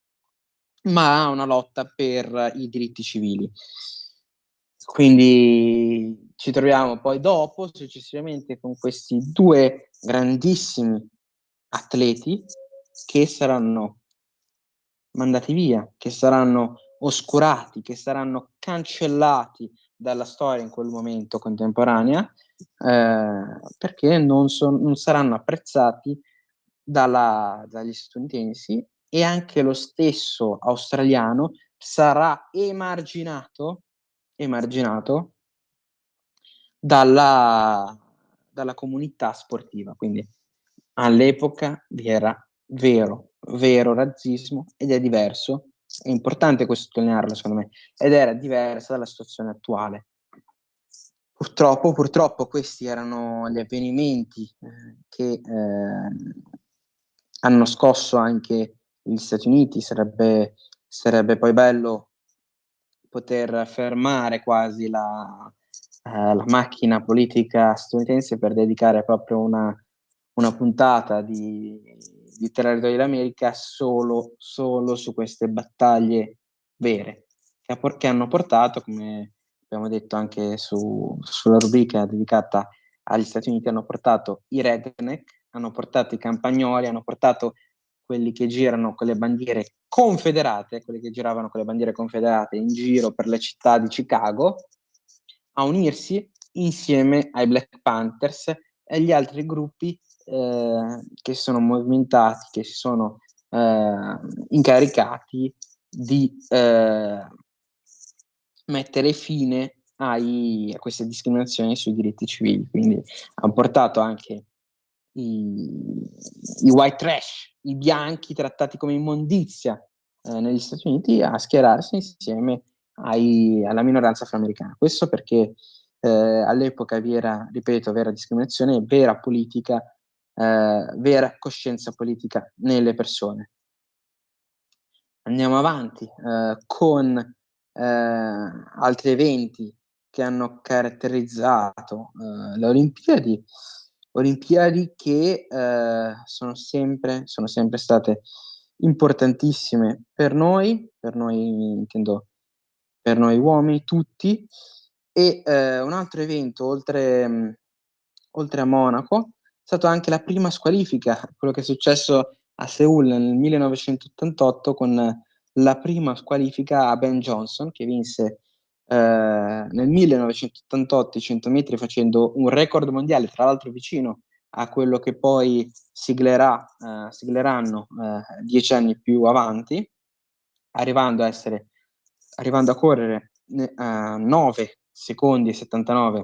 Speaker 2: ma a una lotta per i diritti civili. Quindi ci troviamo poi dopo, successivamente, con questi due grandissimi atleti che saranno mandati via, che saranno oscurati, che saranno cancellati dalla storia in quel momento contemporanea, perché non saranno apprezzati dagli statunitensi, e anche lo stesso australiano sarà emarginato dalla comunità sportiva. Quindi all'epoca vi era vero razzismo, ed è diverso, è importante sottolinearlo secondo me, ed era diversa dalla situazione attuale. Purtroppo questi erano gli avvenimenti che hanno scosso anche gli Stati Uniti. Sarebbe poi bello poter fermare quasi la macchina politica statunitense per dedicare proprio una puntata di Territorio dell'America solo su queste battaglie vere, che hanno portato, come abbiamo detto anche sulla rubrica dedicata agli Stati Uniti, hanno portato i redneck, hanno portato i campagnoli, hanno portato quelli che girano con le bandiere confederate, quelli che giravano con le bandiere confederate in giro per le città di Chicago, a unirsi insieme ai Black Panthers e agli altri gruppi che sono movimentati, che si sono incaricati di mettere fine a queste discriminazioni sui diritti civili. Quindi hanno portato anche i white trash, i bianchi trattati come immondizia negli Stati Uniti, a schierarsi insieme alla minoranza afroamericana. Questo perché all'epoca vi era, ripeto, vera discriminazione, vera politica, vera coscienza politica nelle persone. Andiamo avanti con altri eventi che hanno caratterizzato le Olimpiadi che sono sempre state importantissime per noi intendo per noi uomini tutti, e un altro evento oltre a Monaco è stato anche la prima squalifica, quello che è successo a Seul nel 1988 con la prima squalifica a Ben Johnson, che vinse nel 1988 i 100 metri facendo un record mondiale, tra l'altro vicino a quello che poi sigleranno 10 anni più avanti, arrivando a correre a 9 secondi e 79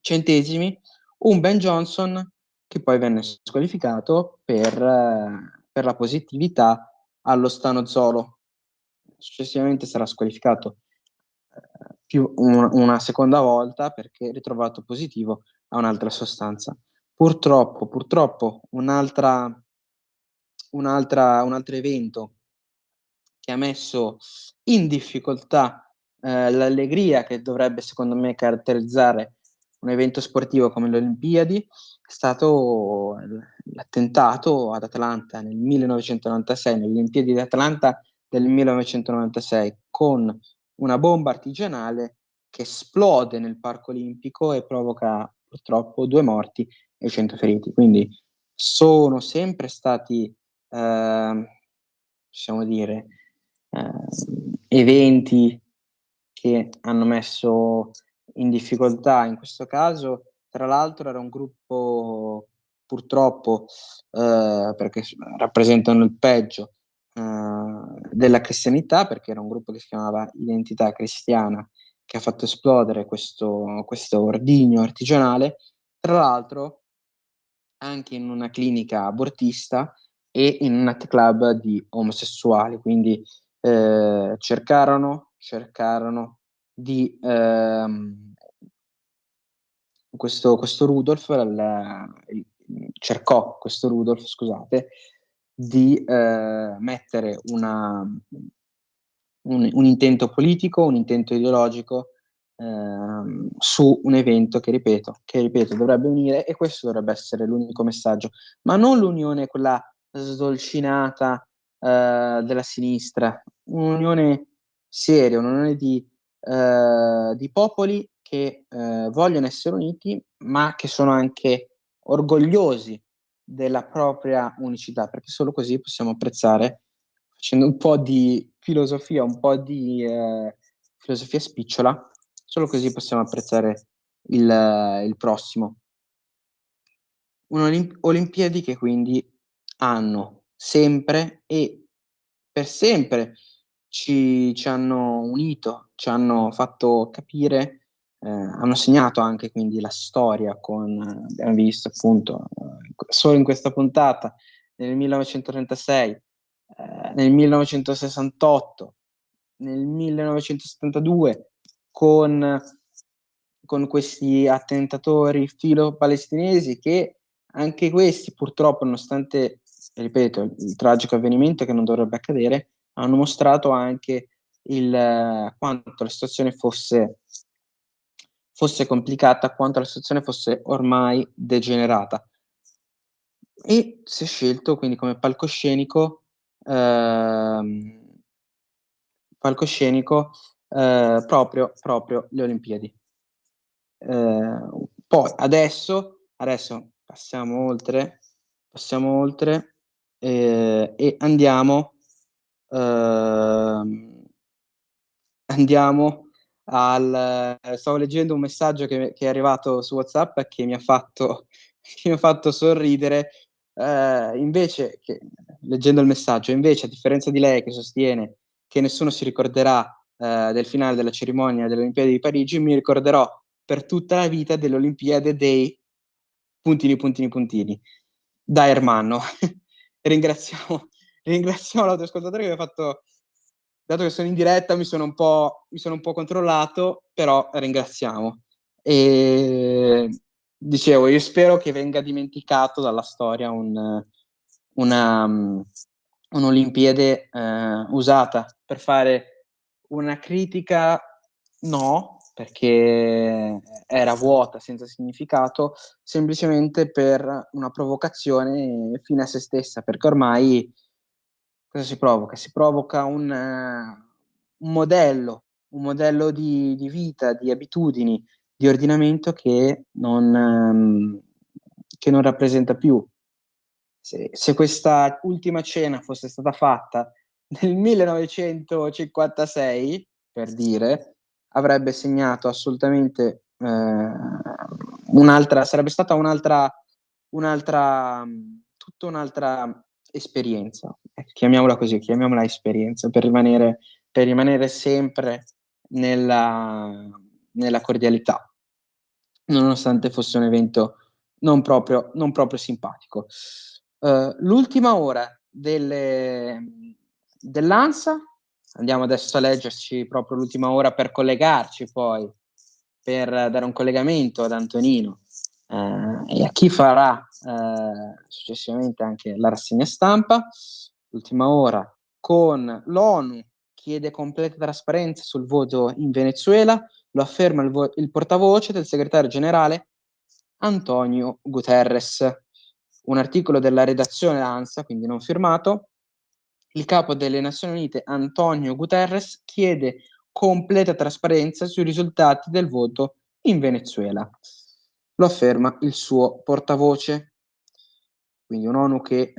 Speaker 2: centesimi, un Ben Johnson che poi venne squalificato per la positività allo stanozolo. Successivamente sarà squalificato più una seconda volta perché ritrovato positivo a un'altra sostanza. Purtroppo un altro evento che ha messo in difficoltà l'allegria che dovrebbe, secondo me, caratterizzare un evento sportivo come le Olimpiadi, è stato l'attentato ad Atlanta nel 1996, nelle Olimpiadi di Atlanta del 1996, con una bomba artigianale che esplode nel Parco Olimpico e provoca purtroppo 2 morti e 100 feriti. Quindi sono sempre stati, possiamo dire, eventi che hanno messo in difficoltà. In questo caso, tra l'altro, era un gruppo, purtroppo, perché rappresentano il peggio della cristianità, perché era un gruppo che si chiamava Identità Cristiana, che ha fatto esplodere questo ordigno artigianale, tra l'altro anche in una clinica abortista e in un nightclub di omosessuali. Quindi cercarono di questo Rudolf cercò questo Rudolf, scusate, di mettere un intento politico, un intento ideologico su un evento che ripeto dovrebbe unire, e questo dovrebbe essere l'unico messaggio, ma non l'unione quella sdolcinata della sinistra, un'unione seria, un'unione di popoli che vogliono essere uniti, ma che sono anche orgogliosi della propria unicità, perché solo così possiamo apprezzare, facendo un po' di filosofia, un po' di filosofia spicciola, solo così possiamo apprezzare il prossimo. Olimpiadi che quindi hanno sempre e per sempre ci hanno unito, ci hanno fatto capire, hanno segnato anche quindi la storia abbiamo visto appunto solo in questa puntata, nel 1936, nel 1968, nel 1972, con questi attentatori filo-palestinesi che anche questi purtroppo, nonostante, ripeto, il tragico avvenimento che non dovrebbe accadere, hanno mostrato anche quanto la situazione fosse complicata, quanto la situazione fosse ormai degenerata. E si è scelto quindi come palcoscenico proprio le Olimpiadi. Poi adesso passiamo oltre e andiamo stavo leggendo un messaggio che è arrivato su WhatsApp che mi ha fatto sorridere, invece leggendo il messaggio, invece a differenza di lei che sostiene che nessuno si ricorderà del finale della cerimonia delle Olimpiadi di Parigi, mi ricorderò per tutta la vita delle Olimpiadi dei puntini. Da Ermanno. Ringraziamo l'altro ascoltatore che mi ha fatto, dato che sono in diretta, mi sono un po' controllato, però ringraziamo. E dicevo, io spero che venga dimenticato dalla storia un'Olimpiade usata per fare una critica, no, perché era vuota, senza significato, semplicemente per una provocazione fine a se stessa, perché ormai cosa si provoca? Si provoca un modello di vita, di abitudini, di ordinamento che non rappresenta più. Se questa ultima cena fosse stata fatta nel 1956, per dire, avrebbe segnato assolutamente sarebbe stata un'altra tutta un'altra esperienza, chiamiamola così, chiamiamola esperienza, per rimanere sempre nella cordialità, nonostante fosse un evento non proprio simpatico. L'ultima ora dell'ANSA, andiamo adesso a leggerci proprio l'ultima ora per collegarci poi, per dare un collegamento ad Antonino e a chi farà successivamente anche la rassegna stampa. L'ultima ora con l'ONU chiede completa trasparenza sul voto in Venezuela, lo afferma il portavoce del segretario generale Antonio Guterres. Un articolo della redazione ANSA, quindi non firmato. Il capo delle Nazioni Unite Antonio Guterres chiede completa trasparenza sui risultati del voto in Venezuela. Lo afferma il suo portavoce. Quindi un'ONU che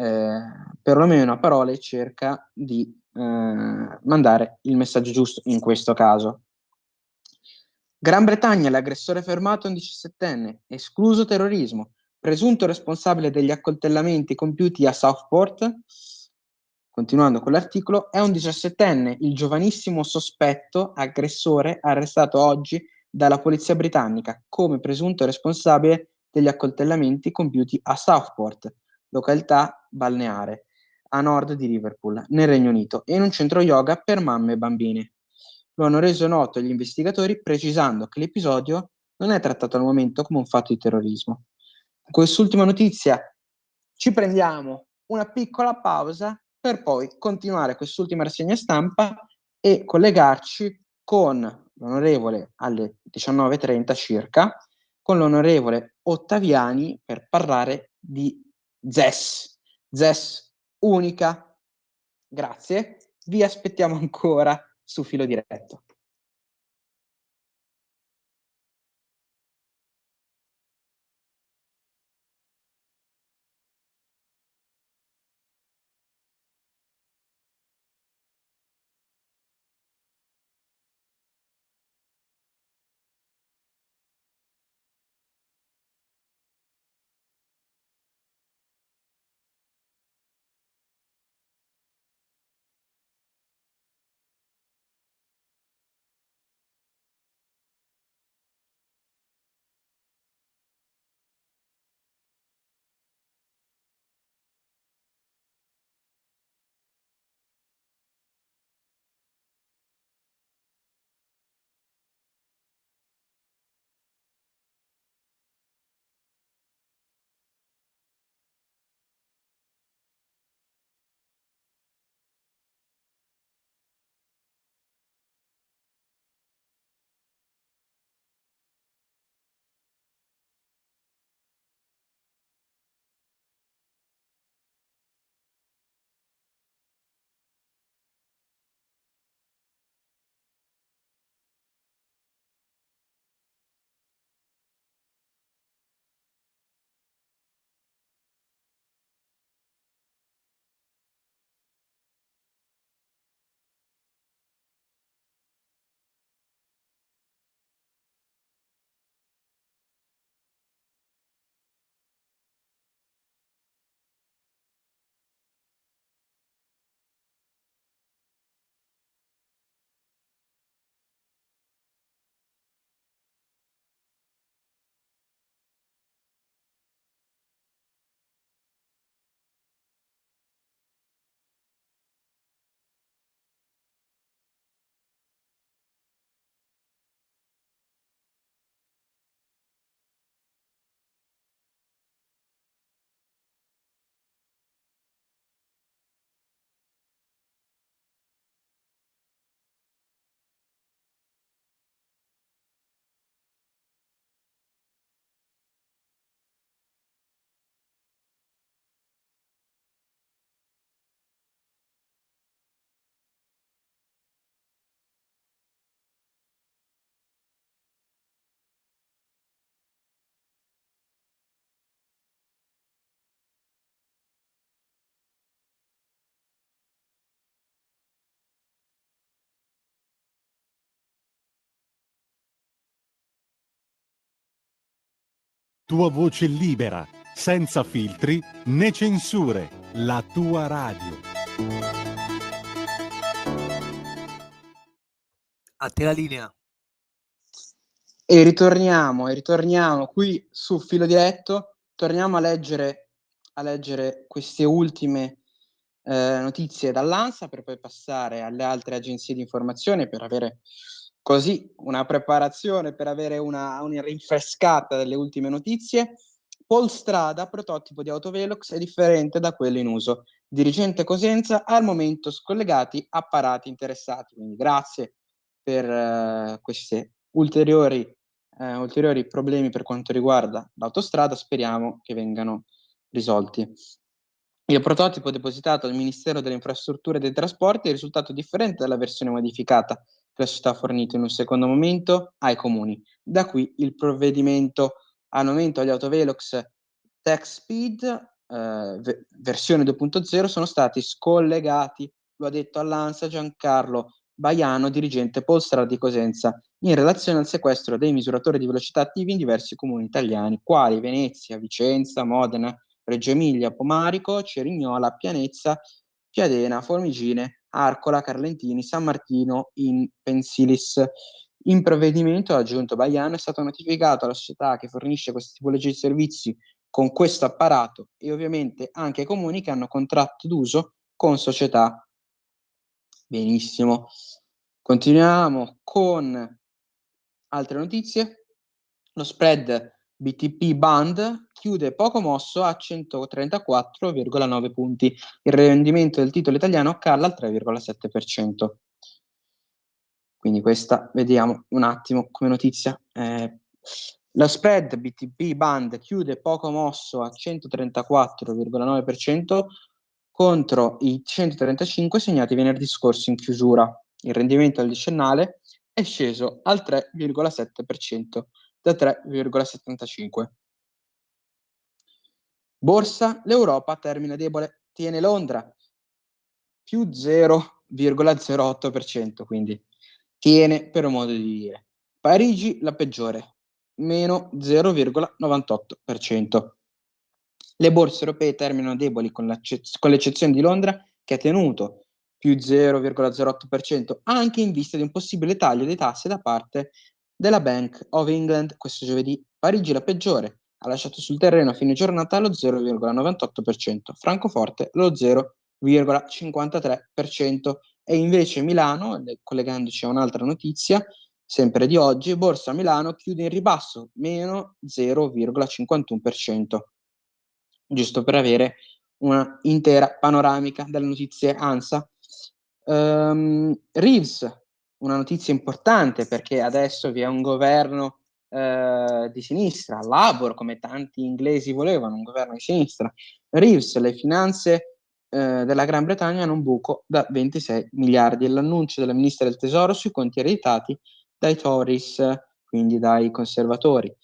Speaker 2: perlomeno a parole cerca di mandare il messaggio giusto in questo caso. Gran Bretagna, l'aggressore fermato è un 17enne, escluso terrorismo, presunto responsabile degli accoltellamenti compiuti a Southport. Continuando con l'articolo, è un 17enne, il giovanissimo sospetto aggressore arrestato oggi dalla polizia britannica come presunto responsabile degli accoltellamenti compiuti a Southport, località balneare a nord di Liverpool, nel Regno Unito, e in un centro yoga per mamme e bambine. Lo hanno reso noto gli investigatori precisando che l'episodio non è trattato al momento come un fatto di terrorismo. Con quest'ultima notizia ci prendiamo una piccola pausa per poi continuare quest'ultima rassegna stampa e collegarci con l'onorevole alle 19:30 circa, con l'onorevole Ottaviani per parlare di ZES unica. Grazie, vi aspettiamo ancora su filo diretto.
Speaker 5: Tua voce libera, senza filtri né censure, la tua radio.
Speaker 1: A te la linea.
Speaker 2: E ritorniamo qui su Filo Diretto, torniamo a leggere queste ultime notizie dall'ANSA per poi passare alle altre agenzie di informazione per avere così una preparazione, per avere una rinfrescata delle ultime notizie. Polstrada, prototipo di autovelox, è differente da quello in uso. Dirigente Cosenza, al momento scollegati apparati interessati. Quindi grazie per queste ulteriori problemi per quanto riguarda l'autostrada, speriamo che vengano risolti. Il prototipo depositato al Ministero delle Infrastrutture e dei Trasporti è risultato differente dalla versione modificata che la società ha fornito in un secondo momento ai comuni. Da qui il provvedimento. Al momento gli autovelox Tech Speed versione 2.0 sono stati scollegati, lo ha detto all'ANSA Giancarlo Baiano, dirigente Polstrada di Cosenza, in relazione al sequestro dei misuratori di velocità attivi in diversi comuni italiani, quali Venezia, Vicenza, Modena, Reggio Emilia, Pomarico, Cerignola, Pianezza, Piadena, Formigine, Arcola, Carlentini, San Martino in Pensilis. In provvedimento, ha aggiunto Baiano, è stato notificato alla società che fornisce questa tipologia di servizi con questo apparato e ovviamente anche ai comuni che hanno contratto d'uso con società. Benissimo. Continuiamo con altre notizie. Lo spread BTP Bund chiude poco mosso a 134,9 punti. Il rendimento del titolo italiano cala al 3,7%. Quindi questa vediamo un attimo come notizia. Lo spread BTP Bund chiude poco mosso a 134,9% contro i 135 segnati venerdì scorso in chiusura. Il rendimento al decennale è sceso al 3,7% da 3,75. Borsa, l'Europa termina debole, tiene Londra più 0,08%, quindi tiene per modo di dire. Parigi la peggiore, meno 0,98%. Le borse europee terminano deboli con l'eccezione di Londra che ha tenuto più 0,08% anche in vista di un possibile taglio dei tassi da parte della Bank of England questo giovedì. Parigi la peggiore, ha lasciato sul terreno a fine giornata lo 0,98%, Francoforte lo 0,53% e invece Milano, collegandoci a un'altra notizia, sempre di oggi, Borsa Milano chiude in ribasso, meno 0,51%, giusto per avere una intera panoramica delle notizie ANSA. Reeves, una notizia importante perché adesso vi è un governo di sinistra, Labour, come tanti inglesi volevano, un governo di sinistra. Reeves, le finanze della Gran Bretagna hanno un buco da 26 miliardi e l'annuncio della ministra del Tesoro sui conti ereditati dai Tories, quindi dai conservatori.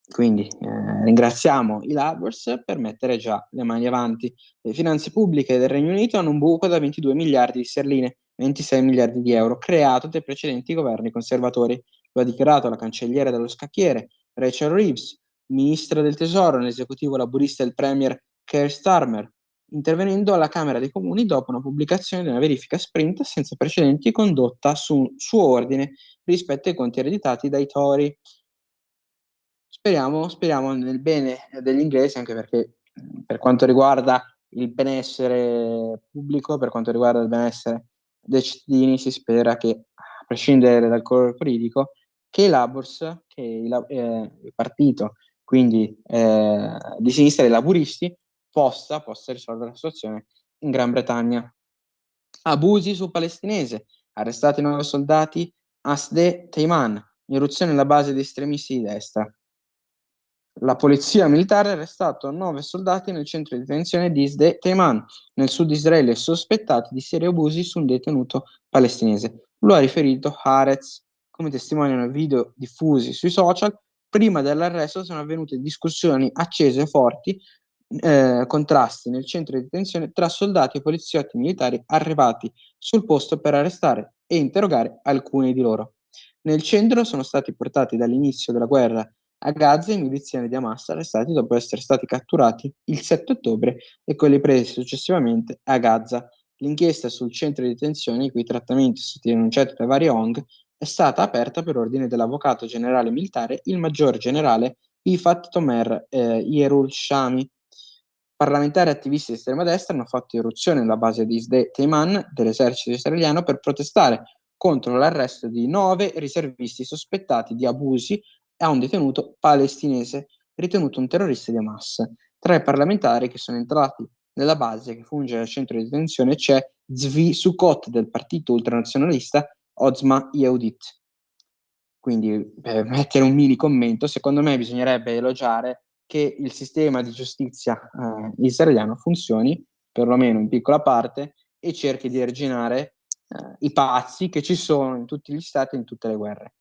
Speaker 2: Quindi ringraziamo i Labours per mettere già le mani avanti. Le finanze pubbliche del Regno Unito hanno un buco da 22 miliardi di sterline, 26 miliardi di euro, creato dai precedenti governi conservatori. Lo ha dichiarato la cancelliera dello scacchiere, Rachel Reeves, ministra del Tesoro nell'esecutivo laburista del premier Keir Starmer, intervenendo alla Camera dei Comuni dopo una pubblicazione di una verifica sprint senza precedenti condotta su suo ordine rispetto ai conti ereditati dai Tory. Speriamo nel bene degli inglesi, anche perché per quanto riguarda il benessere pubblico, per quanto riguarda il benessere dei cittadini, si spera che, a prescindere dal colore politico, che i Labours, che il partito quindi di sinistra, i laburisti, possa risolvere la situazione in Gran Bretagna. Abusi su palestinese, arrestati 9 soldati a Sde Teiman, irruzione nella base di estremisti di destra. La polizia militare ha arrestato 9 soldati nel centro di detenzione di Sde Teiman, nel sud di Israele, sospettati di seri abusi su un detenuto palestinese. Lo ha riferito Haaretz. Come testimoniano video diffusi sui social, prima dell'arresto sono avvenute discussioni accese e forti, contrasti nel centro di detenzione tra soldati e poliziotti militari arrivati sul posto per arrestare e interrogare alcuni di loro. Nel centro sono stati portati dall'inizio della guerra A Gaza i miliziani di Hamas arrestati dopo essere stati catturati il 7 ottobre e quelli presi successivamente a Gaza. L'inchiesta sul centro di detenzione, i cui trattamenti sono stati denunciati da varie ONG, è stata aperta per ordine dell'avvocato generale militare, il maggior generale Ifat Tomer Yerushalmi. Parlamentari e attivisti di estrema destra hanno fatto irruzione nella base di Sde Teiman dell'esercito israeliano per protestare contro l'arresto di 9 riservisti sospettati di abusi a un detenuto palestinese ritenuto un terrorista di Hamas. Tra i parlamentari che sono entrati nella base che funge da centro di detenzione c'è Zvi Sukkot del partito ultranazionalista Otzma Yehudit. Quindi, per mettere un mini commento, secondo me bisognerebbe elogiare che il sistema di giustizia israeliano funzioni, perlomeno in piccola parte, e cerchi di arginare i pazzi che ci sono in tutti gli stati e in tutte le guerre.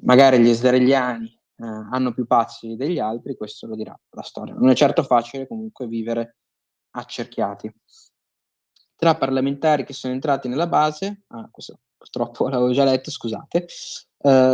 Speaker 2: Magari gli israeliani hanno più pazzi degli altri, questo lo dirà la storia. Non è certo facile comunque vivere accerchiati. Tra parlamentari che sono entrati nella base, questo purtroppo l'avevo già letto, scusate,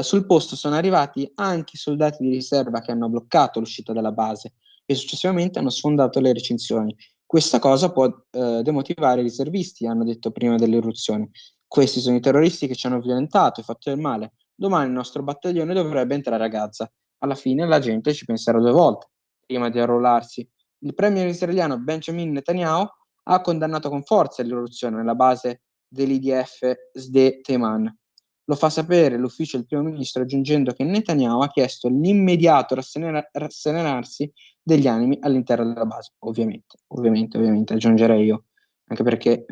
Speaker 2: sul posto sono arrivati anche soldati di riserva che hanno bloccato l'uscita dalla base e successivamente hanno sfondato le recinzioni. Questa cosa può demotivare i riservisti, hanno detto prima dell'irruzione. Questi sono i terroristi che ci hanno violentato e fatto del male. Domani il nostro battaglione dovrebbe entrare a Gaza. Alla fine la gente ci penserà 2 volte prima di arruolarsi. Il premier israeliano Benjamin Netanyahu ha condannato con forza l'irruzione nella base dell'IDF Sde Teiman. Lo fa sapere l'ufficio del primo ministro aggiungendo che Netanyahu ha chiesto l'immediato rasserenarsi degli animi all'interno della base. Ovviamente, aggiungerei io, anche perché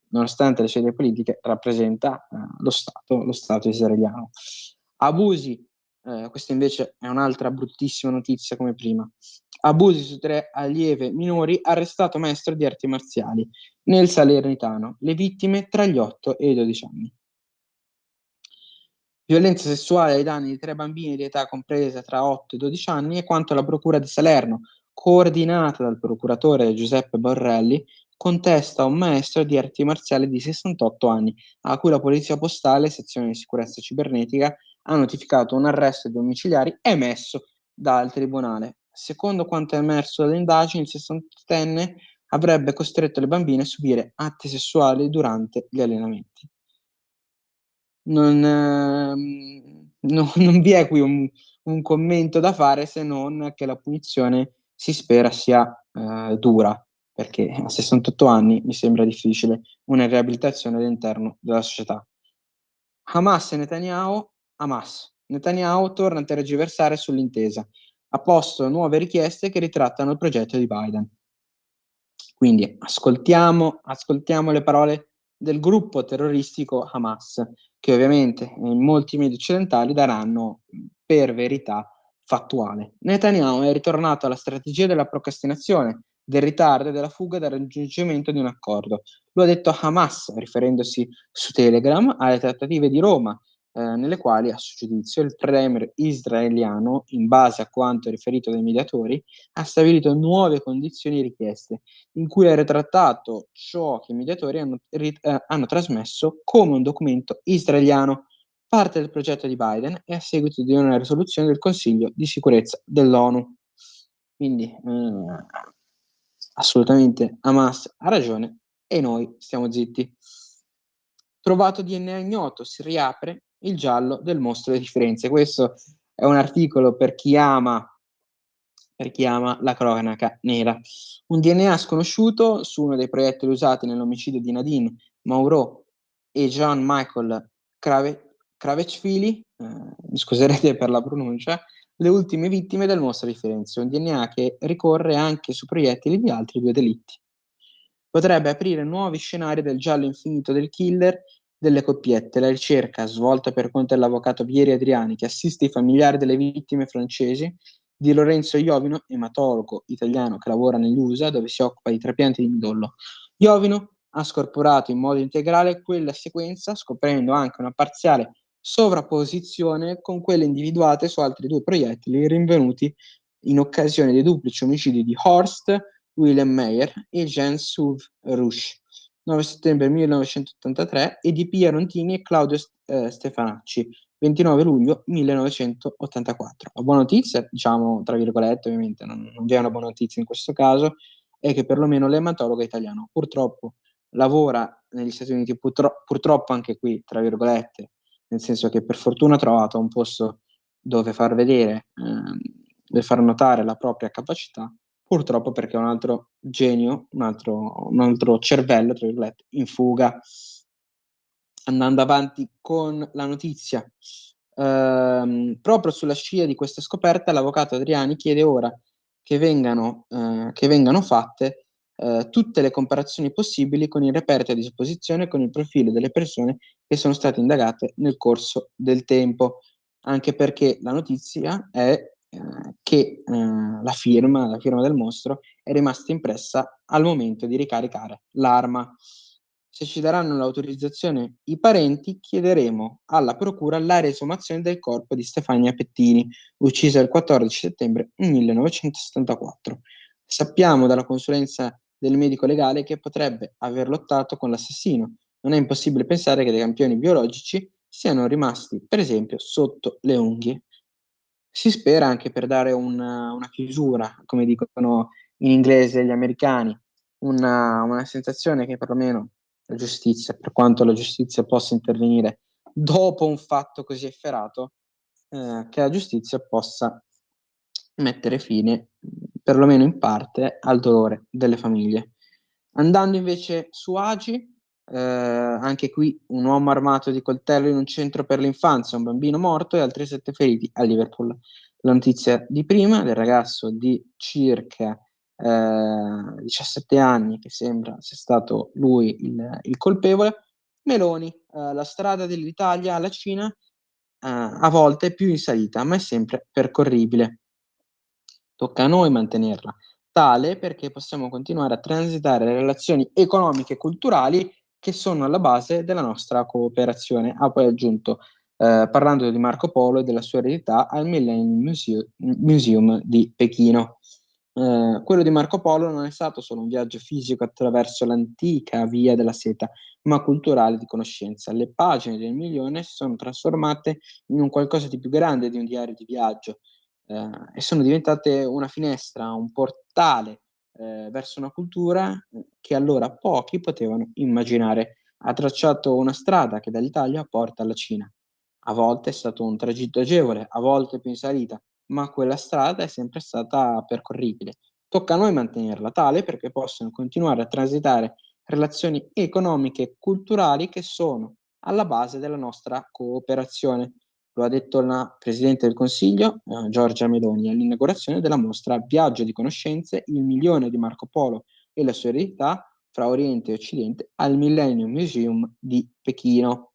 Speaker 2: nonostante le scelte politiche rappresenta lo Stato israeliano. Abusi, questa invece è un'altra bruttissima notizia come prima. Abusi su 3 allieve minori, arrestato maestro di arti marziali nel Salernitano, le vittime tra gli 8 e i 12 anni. Violenza sessuale ai danni di 3 bambini di età compresa tra 8 e 12 anni è quanto la Procura di Salerno, coordinata dal procuratore Giuseppe Borrelli, contesta a un maestro di arti marziali di 68 anni, a cui la Polizia Postale, sezione di sicurezza cibernetica, ha notificato un arresto domiciliare emesso dal tribunale. Secondo quanto è emerso dalle indagini, il 68enne avrebbe costretto le bambine a subire atti sessuali durante gli allenamenti. Non vi è qui un commento da fare se non che la punizione si spera sia dura, perché a 68 anni mi sembra difficile una riabilitazione all'interno della società. Netanyahu torna a tergiversare sull'intesa, ha posto nuove richieste che ritrattano il progetto di Biden. Quindi ascoltiamo le parole del gruppo terroristico Hamas, che ovviamente in molti media occidentali daranno per verità fattuale. Netanyahu è ritornato alla strategia della procrastinazione, del ritardo e della fuga dal raggiungimento di un accordo. Lo ha detto Hamas, riferendosi su Telegram alle trattative di Roma, nelle quali, a suo giudizio, il premier israeliano, in base a quanto riferito dai mediatori, ha stabilito nuove condizioni richieste, in cui è ritrattato ciò che i mediatori hanno trasmesso come un documento israeliano, parte del progetto di Biden e a seguito di una risoluzione del Consiglio di sicurezza dell'ONU. Quindi assolutamente Hamas ha ragione e noi stiamo zitti. Trovato DNA ignoto, si riapre il giallo del mostro di Firenze. Questo è un articolo per chi ama la cronaca nera. Un DNA sconosciuto su uno dei proiettili usati nell'omicidio di Nadine Mauro e John Michael Kravechvili, mi scuserete per la pronuncia, le ultime vittime del mostro di Firenze. Un DNA che ricorre anche su proiettili di altri 2 delitti. Potrebbe aprire nuovi scenari del giallo infinito del killer delle coppiette. La ricerca, svolta per conto dell'avvocato Pieri Adriani, che assiste i familiari delle vittime francesi, di Lorenzo Iovino, ematologo italiano che lavora negli USA, dove si occupa di trapianti di midollo. Iovino ha scorporato in modo integrale quella sequenza, scoprendo anche una parziale sovrapposizione con quelle individuate su altri 2 proiettili rinvenuti in occasione dei duplici omicidi di Horst Willem Meyer e Jean-Suve Rush. 9 settembre 1983, e di Pia Rontini e Claudio Stefanacci, 29 luglio 1984. La buona notizia, diciamo tra virgolette, ovviamente non vi è una buona notizia in questo caso, è che perlomeno l'ematologo italiano purtroppo lavora negli Stati Uniti, purtroppo anche qui, tra virgolette, nel senso che per fortuna ha trovato un posto dove far vedere, dove far notare la propria capacità, purtroppo perché è un altro genio, un altro cervello, tra virgolette, in fuga. Andando avanti con la notizia, proprio sulla scia di questa scoperta, l'avvocato Adriani chiede ora che vengano fatte tutte le comparazioni possibili con i reperti a disposizione e con il profilo delle persone che sono state indagate nel corso del tempo, anche perché la notizia è che la firma del mostro è rimasta impressa al momento di ricaricare l'arma. Se ci daranno l'autorizzazione i parenti, chiederemo alla procura la riesumazione del corpo di Stefania Pettini, uccisa il 14 settembre 1974. Sappiamo dalla consulenza del medico legale che potrebbe aver lottato con l'assassino. Non è impossibile pensare che dei campioni biologici siano rimasti, per esempio, sotto le unghie. Si spera anche per dare una chiusura, come dicono in inglese gli americani, una sensazione che perlomeno la giustizia, per quanto la giustizia possa intervenire dopo un fatto così efferato, che la giustizia possa mettere fine, perlomeno in parte, al dolore delle famiglie. Andando invece su Agi, anche qui un uomo armato di coltello in un centro per l'infanzia, un bambino morto e altri 7 feriti a Liverpool. La notizia di prima del ragazzo di circa 17 anni, che sembra sia stato lui il colpevole. Meloni, la strada dell'Italia alla Cina a volte è più in salita, ma è sempre percorribile. Tocca a noi mantenerla tale perché possiamo continuare a transitare le relazioni economiche e culturali che sono alla base della nostra cooperazione. Ha poi aggiunto, parlando di Marco Polo e della sua eredità, al Millennium Museum di Pechino. Quello di Marco Polo non è stato solo un viaggio fisico attraverso l'antica via della seta, ma culturale di conoscenza. Le pagine del milione si sono trasformate in un qualcosa di più grande di un diario di viaggio, e sono diventate una finestra, un portale verso una cultura che allora pochi potevano immaginare. Ha tracciato una strada che dall'Italia porta alla Cina. A volte è stato un tragitto agevole, a volte più in salita, ma quella strada è sempre stata percorribile. Tocca a noi mantenerla tale perché possano continuare a transitare relazioni economiche e culturali che sono alla base della nostra cooperazione. Lo ha detto la Presidente del Consiglio, Giorgia Meloni, all'inaugurazione della mostra Viaggio di conoscenze, il milione di Marco Polo e la sua eredità fra Oriente e Occidente al Millennium Museum di Pechino.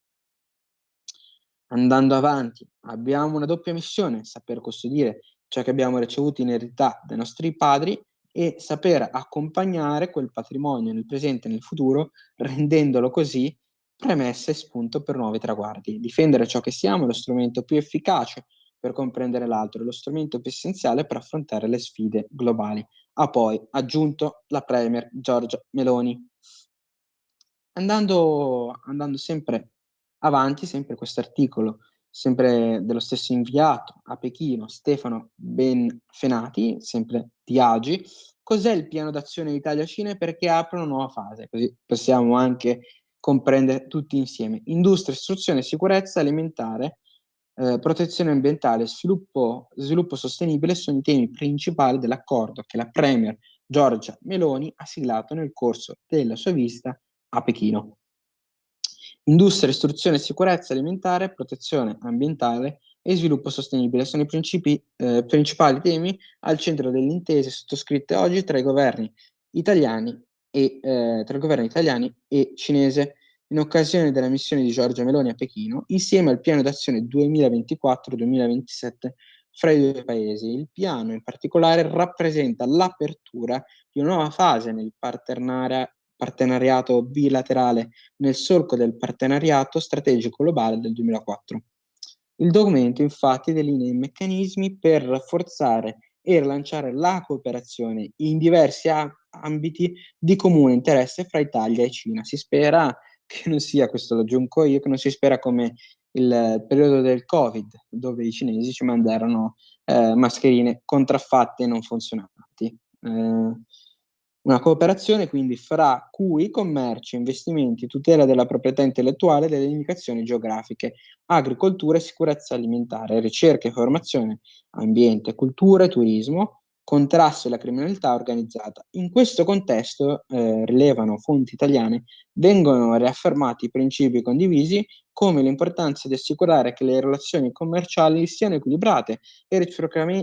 Speaker 2: Andando avanti, abbiamo una doppia missione: saper custodire ciò che abbiamo ricevuto in eredità dai nostri padri e saper accompagnare quel patrimonio nel presente e nel futuro, rendendolo così premessa e spunto per nuovi traguardi. Difendere ciò che siamo è lo strumento più efficace per comprendere l'altro, è lo strumento più essenziale per affrontare le sfide globali. Ha poi aggiunto la Premier Giorgia Meloni. Andando sempre avanti, sempre questo articolo, sempre dello stesso inviato a Pechino, Stefano Benfenati, sempre di Agi, cos'è il piano d'azione Italia-Cina e perché apre una nuova fase? Così possiamo anche comprendere tutti insieme. Industria, istruzione, sicurezza alimentare, protezione ambientale, sviluppo sostenibile sono i temi principali dell'accordo che la Premier Giorgia Meloni ha siglato nel corso della sua visita a Pechino. Industria, istruzione, sicurezza alimentare, protezione ambientale e sviluppo sostenibile sono i principali temi al centro delle intese sottoscritte oggi tra i governi italiani e cinese in occasione della missione di Giorgia Meloni a Pechino, insieme al piano d'azione 2024-2027 fra i due paesi. Il piano in particolare rappresenta l'apertura di una nuova fase nel partenariato bilaterale nel solco del partenariato strategico globale del 2004. Il documento infatti delinea i meccanismi per rafforzare e rilanciare la cooperazione in diversi ambiti di comune interesse fra Italia e Cina. Si spera che non sia, questo lo aggiungo io, che non si spera come il periodo del Covid, dove i cinesi ci mandarono mascherine contraffatte e non funzionanti. Una cooperazione quindi fra cui commercio, investimenti, tutela della proprietà intellettuale e delle indicazioni geografiche, agricoltura e sicurezza alimentare, ricerca e formazione, ambiente, cultura e turismo, contrasto alla criminalità organizzata. In questo contesto, rilevano fonti italiane, vengono riaffermati i principi condivisi come l'importanza di assicurare che le relazioni commerciali siano equilibrate e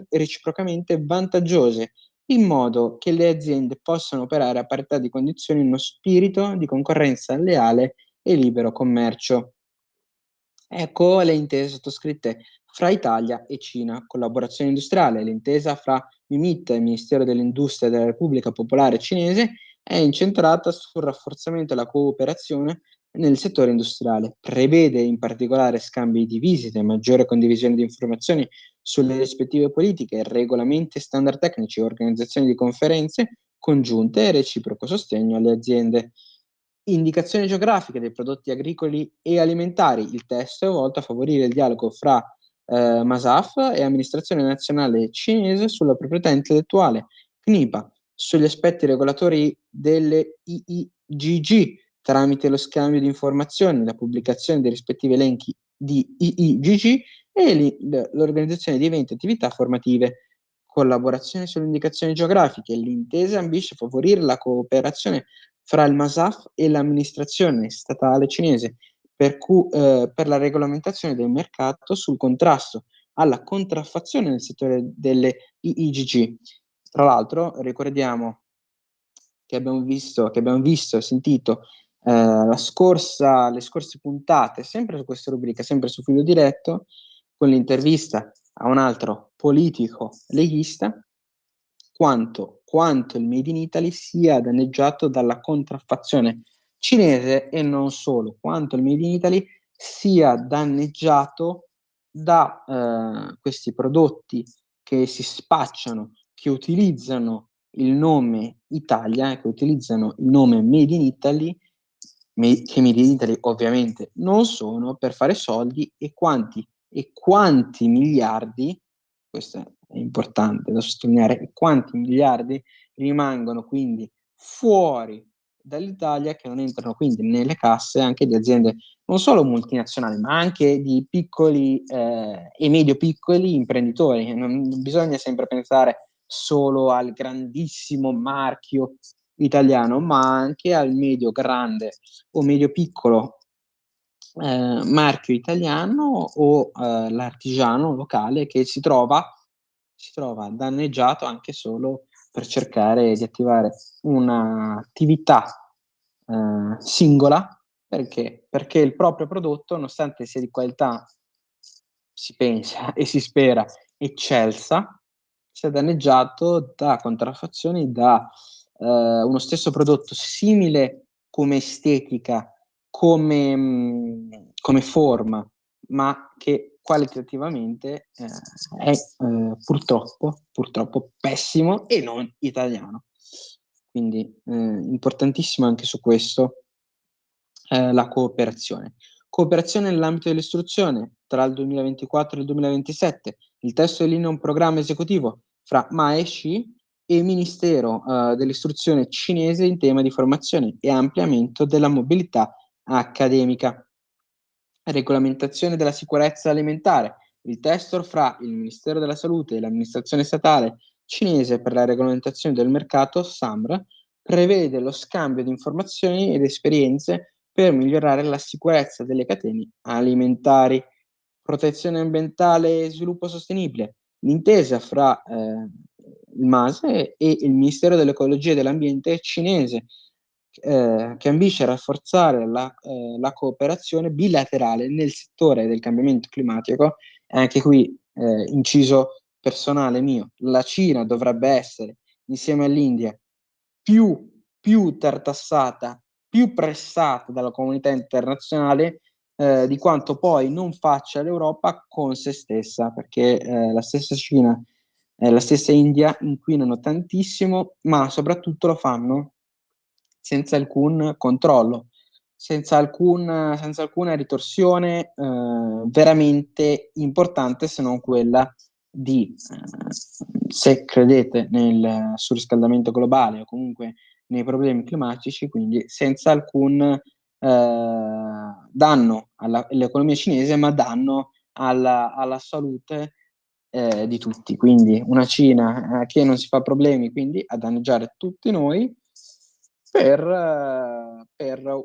Speaker 2: reciprocamente vantaggiose, in modo che le aziende possano operare a parità di condizioni in uno spirito di concorrenza leale e libero commercio. Ecco le intese sottoscritte fra Italia e Cina, collaborazione industriale. L'intesa fra MIMIT e il Ministero dell'Industria della Repubblica Popolare Cinese è incentrata sul rafforzamento della cooperazione nel settore industriale. Prevede in particolare scambi di visite, maggiore condivisione di informazioni sulle rispettive politiche, regolamenti e standard tecnici, organizzazione di conferenze congiunte e reciproco sostegno alle aziende. Indicazioni geografiche dei prodotti agricoli e alimentari. Il testo è volto a favorire il dialogo fra MASAF e Amministrazione Nazionale Cinese sulla proprietà intellettuale, CNIPA, sugli aspetti regolatori delle IIGG tramite lo scambio di informazioni, la pubblicazione dei rispettivi elenchi di IIGG e l'organizzazione di eventi e attività formative. Collaborazione sulle indicazioni geografiche. L'intesa ambisce a favorire la cooperazione fra il MASAF e l'amministrazione statale cinese per la regolamentazione del mercato sul contrasto alla contraffazione nel settore delle IIGG. Tra l'altro ricordiamo che abbiamo visto e sentito le scorse puntate, sempre su questa rubrica, sempre su Filo Diretto, con l'intervista a un altro politico leghista, quanto il Made in Italy sia danneggiato dalla contraffazione cinese e non solo, quanto il Made in Italy sia danneggiato da questi prodotti che si spacciano, che utilizzano il nome Italia, che utilizzano il nome Made in Italy, che Made in Italy ovviamente non sono, per fare soldi, e quanti miliardi, questo è importante da sottolineare, quanti miliardi rimangono quindi fuori dall'Italia, che non entrano quindi nelle casse anche di aziende non solo multinazionali, ma anche di piccoli e medio-piccoli imprenditori. Non bisogna sempre pensare solo al grandissimo marchio italiano, ma anche al medio-grande o medio-piccolo marchio italiano o l'artigiano locale che si trova danneggiato anche solo per cercare di attivare un'attività singola, perché il proprio prodotto, nonostante sia di qualità, si pensa e si spera eccelsa, sia danneggiato da contraffazioni, da uno stesso prodotto simile come estetica, come forma, ma che qualitativamente è purtroppo pessimo e non italiano. Quindi importantissimo anche su questo la cooperazione. Cooperazione nell'ambito dell'istruzione tra il 2024 e il 2027. Il testo delinea un programma esecutivo fra MAESCI e il Ministero dell'Istruzione cinese in tema di formazione e ampliamento della mobilità accademica. Regolamentazione della sicurezza alimentare. Il testo fra il Ministero della Salute e l'amministrazione statale cinese per la regolamentazione del mercato, SAMR, prevede lo scambio di informazioni ed esperienze per migliorare la sicurezza delle catene alimentari. Protezione ambientale e sviluppo sostenibile. L'intesa fra il MASE e il Ministero dell'Ecologia e dell'Ambiente cinese, che ambisce a rafforzare la cooperazione bilaterale nel settore del cambiamento climatico. Anche qui, inciso personale mio, la Cina dovrebbe essere, insieme all'India, più tartassata, più pressata dalla comunità internazionale di quanto poi non faccia l'Europa con se stessa, perché la stessa Cina la stessa India inquinano tantissimo, ma soprattutto lo fanno senza alcun controllo, senza alcuna ritorsione veramente importante, se non quella di, se credete nel surriscaldamento globale o comunque nei problemi climatici, quindi senza alcun danno all'economia cinese, ma danno alla salute di tutti. Quindi una Cina che non si fa problemi, quindi a danneggiare tutti noi per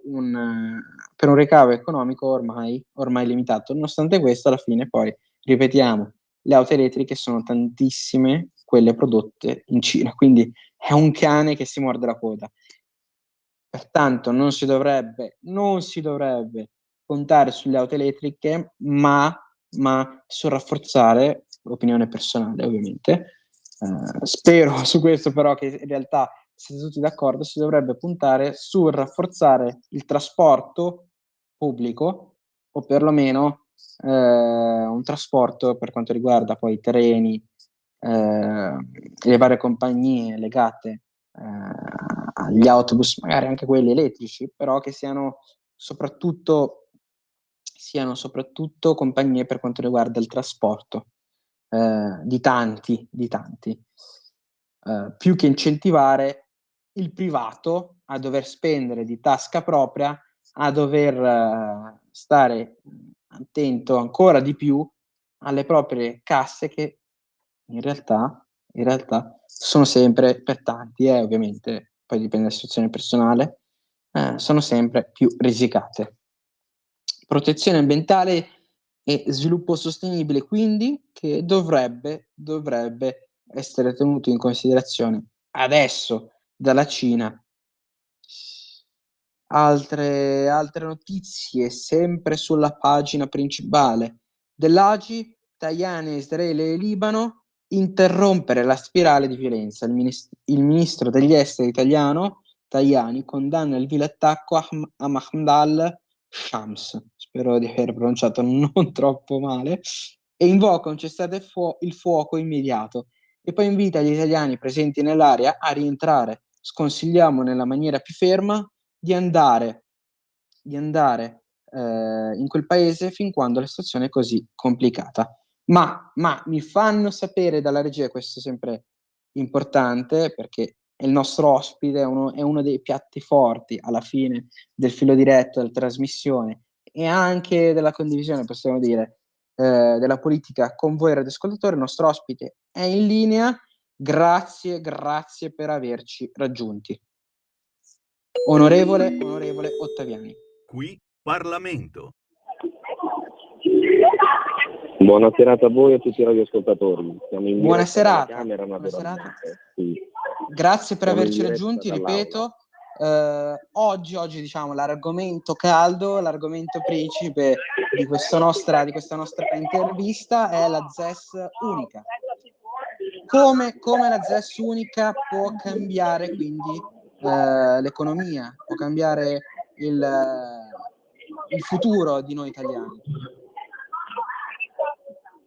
Speaker 2: un ricavo economico ormai limitato. Nonostante questo, alla fine poi, ripetiamo, le auto elettriche sono tantissime quelle prodotte in Cina, quindi è un cane che si morde la coda. Pertanto non si dovrebbe puntare sulle auto elettriche, ma sul rafforzare, opinione personale ovviamente, spero su questo però che in realtà siete tutti d'accordo, si dovrebbe puntare sul rafforzare il trasporto pubblico o perlomeno un trasporto per quanto riguarda poi i treni, le varie compagnie legate agli autobus, magari anche quelli elettrici, però che siano soprattutto compagnie per quanto riguarda il trasporto di tanti, più che incentivare il privato a dover spendere di tasca propria, a dover stare attento ancora di più alle proprie casse che in realtà sono sempre per tanti, ovviamente, poi dipende dalla situazione personale, sono sempre più risicate. Protezione ambientale e sviluppo sostenibile, quindi, che dovrebbe essere tenuto in considerazione adesso dalla Cina. Altre notizie, sempre sulla pagina principale dell'AGI, Tajani, Israele e Libano, interrompere la spirale di violenza. Il ministro degli esteri italiano, Tajani, condanna il vile attacco a Ahmad Shams, spero di aver pronunciato non troppo male, e invoca un cessate il fuoco immediato e poi invita gli italiani presenti nell'area a rientrare. Sconsigliamo nella maniera più ferma di andare in quel paese fin quando la situazione è così complicata. Ma mi fanno sapere dalla regia, questo è sempre importante perché è il nostro ospite, è uno dei piatti forti alla fine del filo diretto, della trasmissione e anche della condivisione, possiamo dire, della politica con voi radioascoltatori. Il nostro ospite è in linea. Grazie per averci raggiunti. Onorevole Ottaviani.
Speaker 5: Qui Parlamento.
Speaker 6: Buona serata a voi e a tutti i radioascoltatori. Siamo in
Speaker 2: Buona
Speaker 6: diretta dalla
Speaker 2: serata.
Speaker 6: Camera,
Speaker 2: Buona serata.
Speaker 6: naturalmente. Sì.
Speaker 2: Grazie per
Speaker 6: Siamo in
Speaker 2: averci
Speaker 6: diretta
Speaker 2: raggiunti,
Speaker 6: dall'aula.
Speaker 2: ripeto. Oggi diciamo l'argomento caldo, l'argomento principe di questa nostra intervista è la ZES unica. Come la ZES unica può cambiare quindi l'economia, può cambiare il futuro di noi italiani?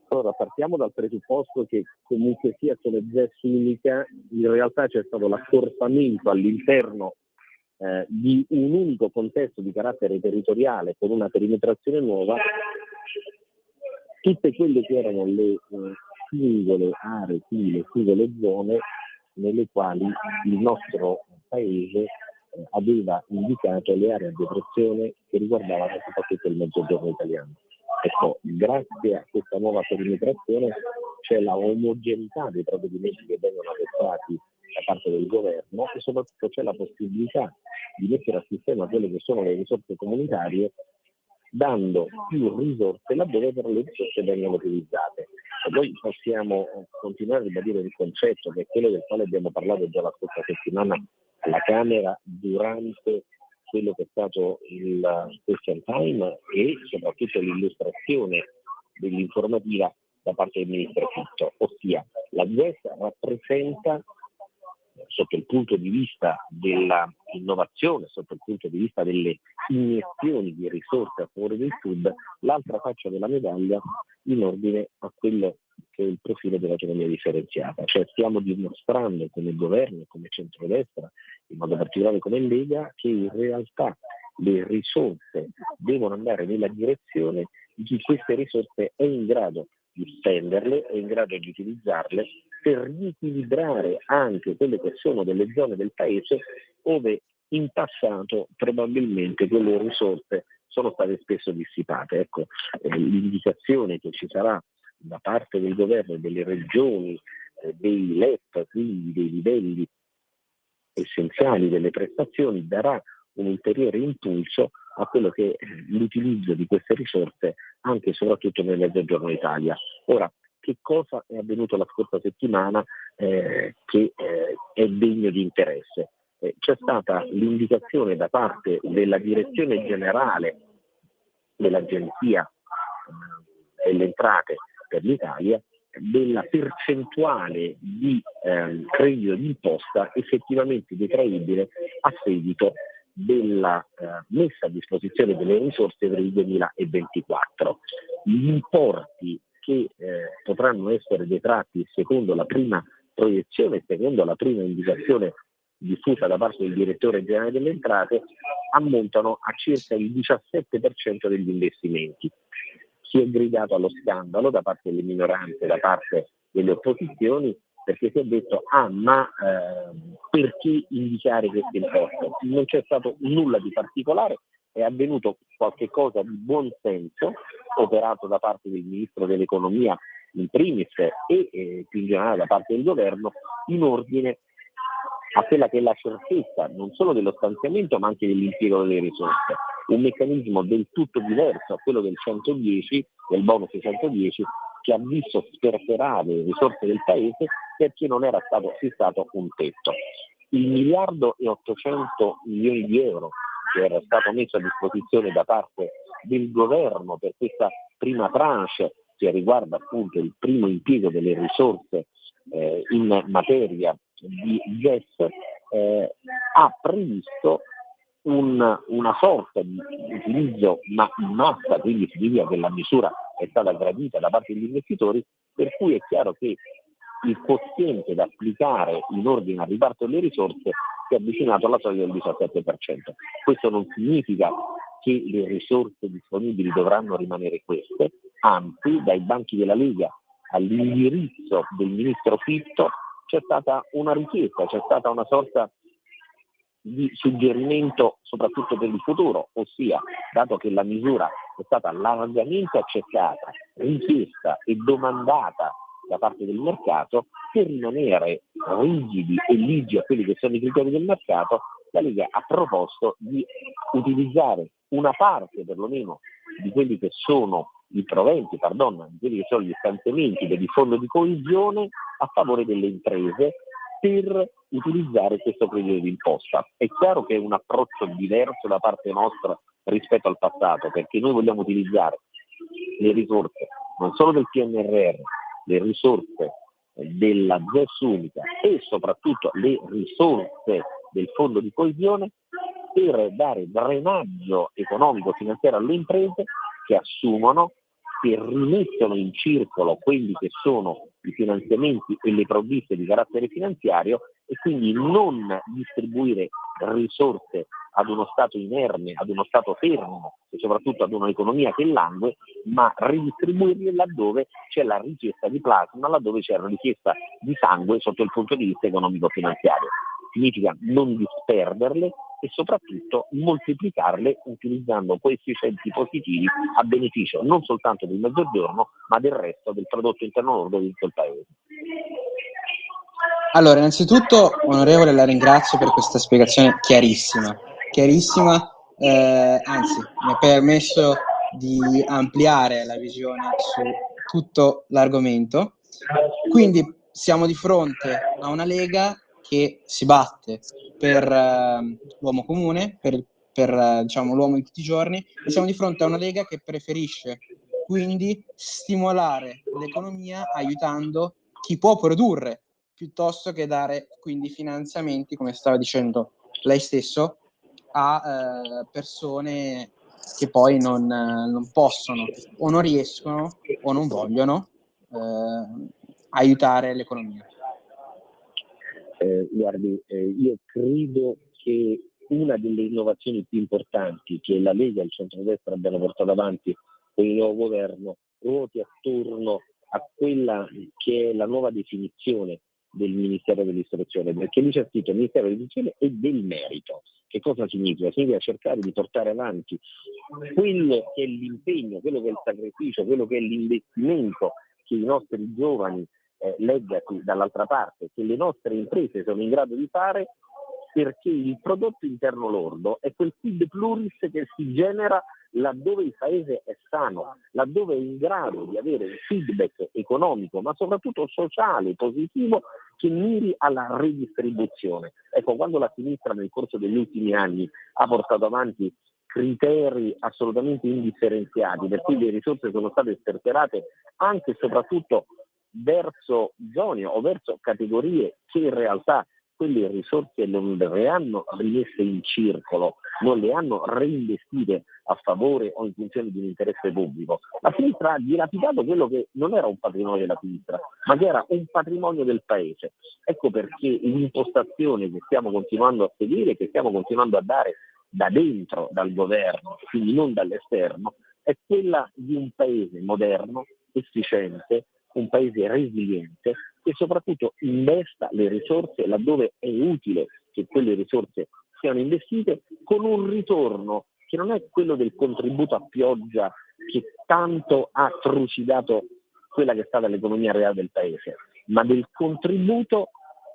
Speaker 6: Allora, partiamo dal presupposto che comunque sia come ZES unica, in realtà c'è stato l'accorpamento all'interno di un unico contesto di carattere territoriale con una perimetrazione nuova, tutte quelle che erano le singole aree, le singole zone nelle quali il nostro paese aveva indicato le aree a depressione che riguardavano soprattutto il mezzogiorno italiano. Ecco, grazie a questa nuova perimetrazione c'è la omogeneità dei provvedimenti che vengono adottati da parte del governo e soprattutto c'è la possibilità di mettere a sistema quelle che sono le risorse comunitarie, dando più risorse laddove però le risorse vengono utilizzate. E noi possiamo continuare a ribadire il concetto che è quello del quale abbiamo parlato già la scorsa settimana alla Camera durante quello che è stato il question time e soprattutto l'illustrazione dell'informativa da parte del Ministro Fitto, ossia la ZES rappresenta sotto il punto di vista dell'innovazione, sotto il punto di vista delle iniezioni di risorse a favore del Sud, l'altra faccia della medaglia in ordine a quello che è il profilo dell'autonomia differenziata. Cioè stiamo dimostrando come governo, come centrodestra, in modo particolare come Lega, che in realtà le risorse devono andare nella direzione di chi queste risorse è in grado di spenderle, è in grado di utilizzarle per riequilibrare anche quelle che sono delle zone del paese dove in passato probabilmente quelle risorse sono state spesso dissipate. Ecco, l'indicazione che ci sarà da parte del governo e delle regioni, dei LEP, quindi dei livelli essenziali delle prestazioni, darà un ulteriore impulso a quello che è l'utilizzo di queste risorse anche e soprattutto nel Mezzogiorno d'Italia. Ora, che cosa è avvenuto la scorsa settimana che è degno di interesse? C'è stata l'indicazione da parte della direzione generale dell'Agenzia delle Entrate per l'Italia della percentuale di credito d'imposta effettivamente detraibile a seguito della messa a disposizione delle risorse per il 2024. Gli importi che potranno essere detratti secondo la prima proiezione, secondo la prima indicazione diffusa da parte del direttore generale delle entrate, ammontano a circa il 17% degli investimenti. Si è gridato allo scandalo da parte delle minoranze, da parte delle opposizioni, perché si è detto perché indicare questo importo? Non c'è stato nulla di particolare, è avvenuto qualche cosa di buon senso operato da parte del Ministro dell'Economia in primis e più in generale da parte del Governo in ordine a quella che è la certezza non solo dello stanziamento ma anche dell'impiego delle risorse. Un meccanismo del tutto diverso a quello del 110, del bonus 110, che ha visto sperperare le risorse del paese perché non era stato fissato un tetto. Il 1.800 milioni di euro che era stato messo a disposizione da parte del governo per questa prima tranche che riguarda appunto il primo impiego delle risorse in materia di GES, ha previsto una sorta di utilizzo ma in massa, quindi significa che la misura è stata gradita da parte degli investitori, per cui è chiaro che il quoziente da applicare in ordine al riparto delle risorse si è avvicinato alla soglia del 17%. Questo non significa che le risorse disponibili dovranno rimanere queste, anzi dai banchi della Lega all'indirizzo del ministro Fitto c'è stata una richiesta, c'è stata una sorta di suggerimento soprattutto per il futuro, ossia dato che la misura è stata largamente accettata, richiesta e domandata da parte del mercato, per rimanere rigidi e ligi a quelli che sono i criteri del mercato, la Lega ha proposto di utilizzare una parte perlomeno di quelli che sono i proventi, di quelli che sono gli stanziamenti del fondo di coesione a favore delle imprese per utilizzare questo credito d'imposta. È chiaro che è un approccio diverso da parte nostra rispetto al passato, perché noi vogliamo utilizzare le risorse non solo del PNRR, le risorse della ZES unica e soprattutto le risorse del fondo di coesione per dare drenaggio economico-finanziario alle imprese che assumono, che rimettono in circolo quelli che sono i finanziamenti e le provviste di carattere finanziario e quindi non distribuire risorse ad uno Stato inerme, ad uno Stato fermo e soprattutto ad un'economia che langue, ma ridistribuirle laddove c'è la richiesta di plasma, laddove c'è la richiesta di sangue sotto il punto di vista economico-finanziario. Significa non disperderle e soprattutto moltiplicarle utilizzando coefficienti positivi a beneficio non soltanto del Mezzogiorno ma del resto del prodotto interno lordo di tutto il paese.
Speaker 2: Allora, innanzitutto, onorevole, la ringrazio per questa spiegazione chiarissima, anzi mi ha permesso di ampliare la visione su tutto l'argomento. Quindi siamo di fronte a una Lega che si batte per l'uomo comune, per diciamo, l'uomo di tutti i giorni, e siamo di fronte a una Lega che preferisce quindi stimolare l'economia aiutando chi può produrre, piuttosto che dare quindi finanziamenti, come stava dicendo lei stesso, a persone che poi non possono o non riescono o non vogliono aiutare l'economia?
Speaker 6: Guardi, io credo che una delle innovazioni più importanti che la Lega e il centrodestra abbiano portato avanti con il nuovo governo ruoti attorno a quella che è la nuova definizione del Ministero dell'Istruzione, perché lì c'è scritto Ministero dell'Istruzione e del merito. Che cosa significa? Significa cercare di portare avanti quello che è l'impegno, quello che è il sacrificio, quello che è l'investimento che i nostri giovani leggati dall'altra parte, che le nostre imprese sono in grado di fare, perché il prodotto interno lordo è quel quid pluris che si genera laddove il paese è sano, laddove è in grado di avere un feedback economico, ma soprattutto sociale, positivo, che miri alla redistribuzione. Ecco, quando la sinistra nel corso degli ultimi anni ha portato avanti criteri assolutamente indifferenziati, per cui le risorse sono state sperperate anche e soprattutto verso zone o verso categorie che in realtà quelle risorse non le hanno rimesse in circolo, non le hanno reinvestite a favore o in funzione di un interesse pubblico. La sinistra ha dilapidato quello che non era un patrimonio della sinistra, ma che era un patrimonio del paese. Ecco perché l'impostazione che stiamo continuando a seguire, che stiamo continuando a dare da dentro, dal governo, quindi non dall'esterno, è quella di un paese moderno, efficiente, un paese resiliente che soprattutto investa le risorse laddove è utile che quelle risorse siano investite, con un ritorno che non è quello del contributo a pioggia che tanto ha trucidato quella che è stata l'economia reale del paese, ma del contributo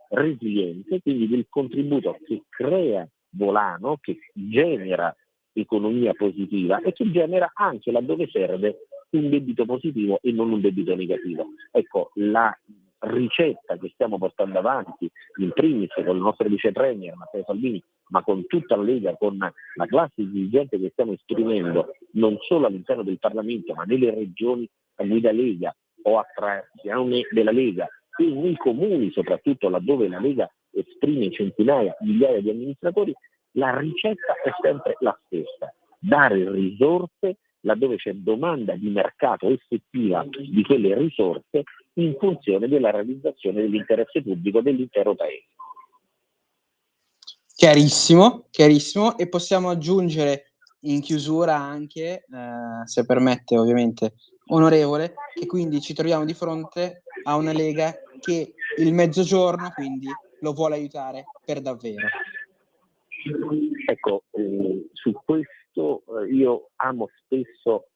Speaker 6: resiliente, quindi del contributo che crea volano, che genera economia positiva e che genera anche laddove serve un debito positivo e non un debito negativo. Ecco, la ricetta che stiamo portando avanti, in primis con il nostro vice premier Matteo Salvini, ma con tutta la Lega, con la classe dirigente che stiamo esprimendo non solo all'interno del Parlamento, ma nelle regioni a guida Lega o a trazione della Lega e nei comuni, soprattutto laddove la Lega esprime centinaia, migliaia di amministratori, la ricetta è sempre la stessa: dare risorse laddove c'è domanda di mercato effettiva di quelle risorse in funzione della realizzazione dell'interesse pubblico dell'intero paese.
Speaker 2: Chiarissimo, chiarissimo. E possiamo aggiungere in chiusura anche, se permette ovviamente, onorevole, che quindi ci troviamo di fronte a una Lega che il Mezzogiorno quindi lo vuole aiutare per davvero.
Speaker 6: Ecco, su questo io amo spesso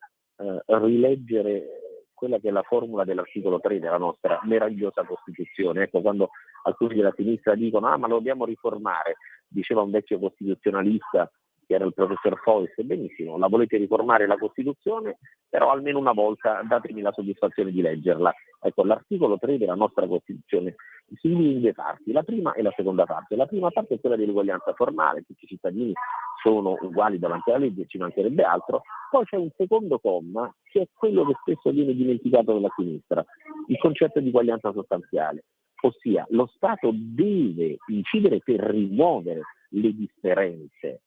Speaker 6: rileggere quella che è la formula dell'articolo 3 della nostra meravigliosa Costituzione. Ecco, quando alcuni della sinistra dicono ma lo dobbiamo riformare, diceva un vecchio costituzionalista che era il professor Fois, benissimo, la volete riformare la Costituzione, però almeno una volta datemi la soddisfazione di leggerla. Ecco, l'articolo 3 della nostra Costituzione si divide in due parti, la prima e la seconda parte. La prima parte è quella dell'uguaglianza formale, tutti i cittadini sono uguali davanti alla legge, ci mancherebbe altro. Poi c'è un secondo comma che è quello che spesso viene dimenticato dalla sinistra, il concetto di uguaglianza sostanziale, ossia lo Stato deve incidere per rimuovere le differenze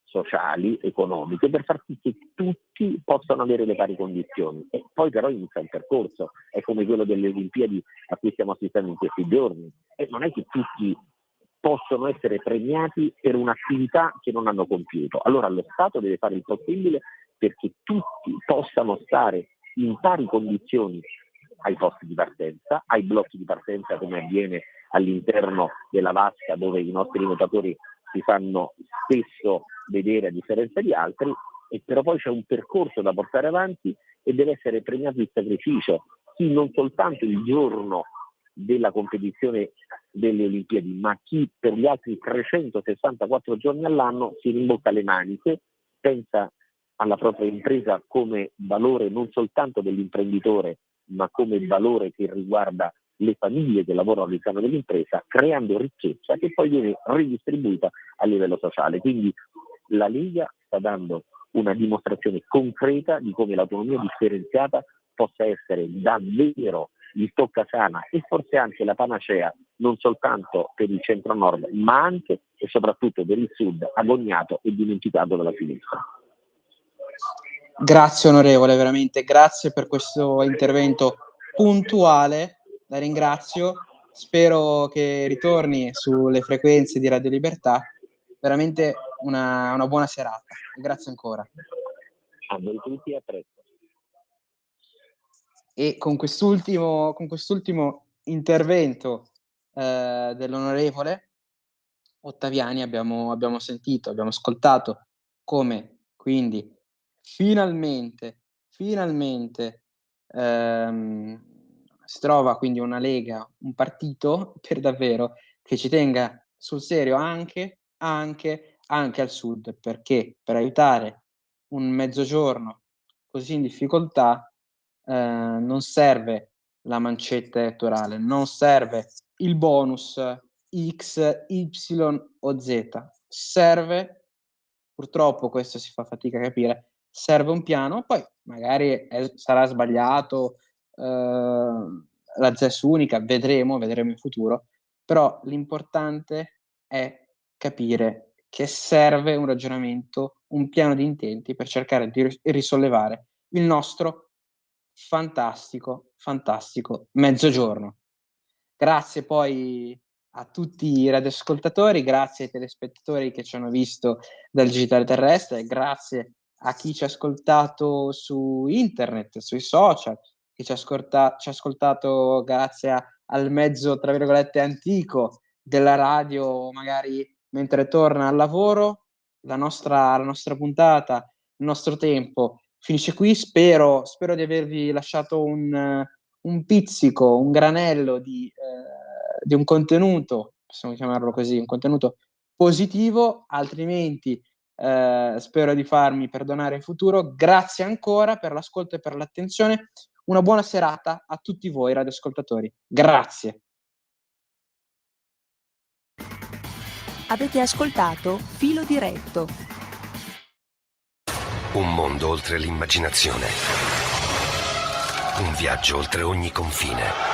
Speaker 6: sociali, economiche, per far sì che tutti possano avere le pari condizioni. E poi però inizia il percorso, è come quello delle Olimpiadi a cui stiamo assistendo in questi giorni, e non è che tutti possono essere premiati per un'attività che non hanno compiuto. Allora lo Stato deve fare il possibile perché tutti possano stare in pari condizioni ai posti di partenza, ai blocchi di partenza, come avviene all'interno della vasca dove i nostri nuotatori si fanno spesso vedere a differenza di altri, e però poi c'è un percorso da portare avanti e deve essere premiato il sacrificio, chi non soltanto il giorno della competizione delle Olimpiadi, ma chi per gli altri 364 giorni all'anno si rimbocca le maniche, pensa alla propria impresa come valore non soltanto dell'imprenditore, ma come valore che riguarda le famiglie che lavorano all'interno dell'impresa, creando ricchezza che poi viene ridistribuita a livello sociale. Quindi la Lega sta dando una dimostrazione concreta di come l'autonomia differenziata possa essere davvero il toccasana e forse anche la panacea non soltanto per il centro-nord, ma anche e soprattutto per il sud, agognato e dimenticato dalla sinistra.
Speaker 2: Grazie onorevole, veramente grazie per questo intervento puntuale, la ringrazio, spero che ritorni sulle frequenze di Radio Libertà, veramente una buona serata, grazie ancora.
Speaker 6: A voi tutti, a presto.
Speaker 2: E con quest'ultimo intervento dell'onorevole Ottaviani abbiamo ascoltato come quindi finalmente si trova quindi una Lega, un partito per davvero che ci tenga sul serio anche al sud, perché per aiutare un mezzogiorno così in difficoltà non serve la mancetta elettorale, non serve il bonus X, Y o Z, serve, purtroppo questo si fa fatica a capire, serve un piano, poi magari sarà sbagliato, la ZES unica, vedremo in futuro, però l'importante è capire che serve un ragionamento, un piano di intenti per cercare di risollevare il nostro fantastico mezzogiorno. Grazie poi a tutti i radioascoltatori, grazie ai telespettatori che ci hanno visto dal digitale terrestre, grazie a chi ci ha ascoltato su internet, sui social, che ci ha ascoltato grazie al mezzo, tra virgolette, antico della radio, magari mentre torna al lavoro. La nostra puntata, il nostro tempo finisce qui. Spero di avervi lasciato un pizzico, un granello di un contenuto, possiamo chiamarlo così, un contenuto positivo, altrimenti spero di farmi perdonare in futuro. Grazie ancora per l'ascolto e per l'attenzione. Una buona serata a tutti voi radioascoltatori. Grazie.
Speaker 7: Avete ascoltato Filo Diretto.
Speaker 8: Un mondo oltre l'immaginazione. Un viaggio oltre ogni confine.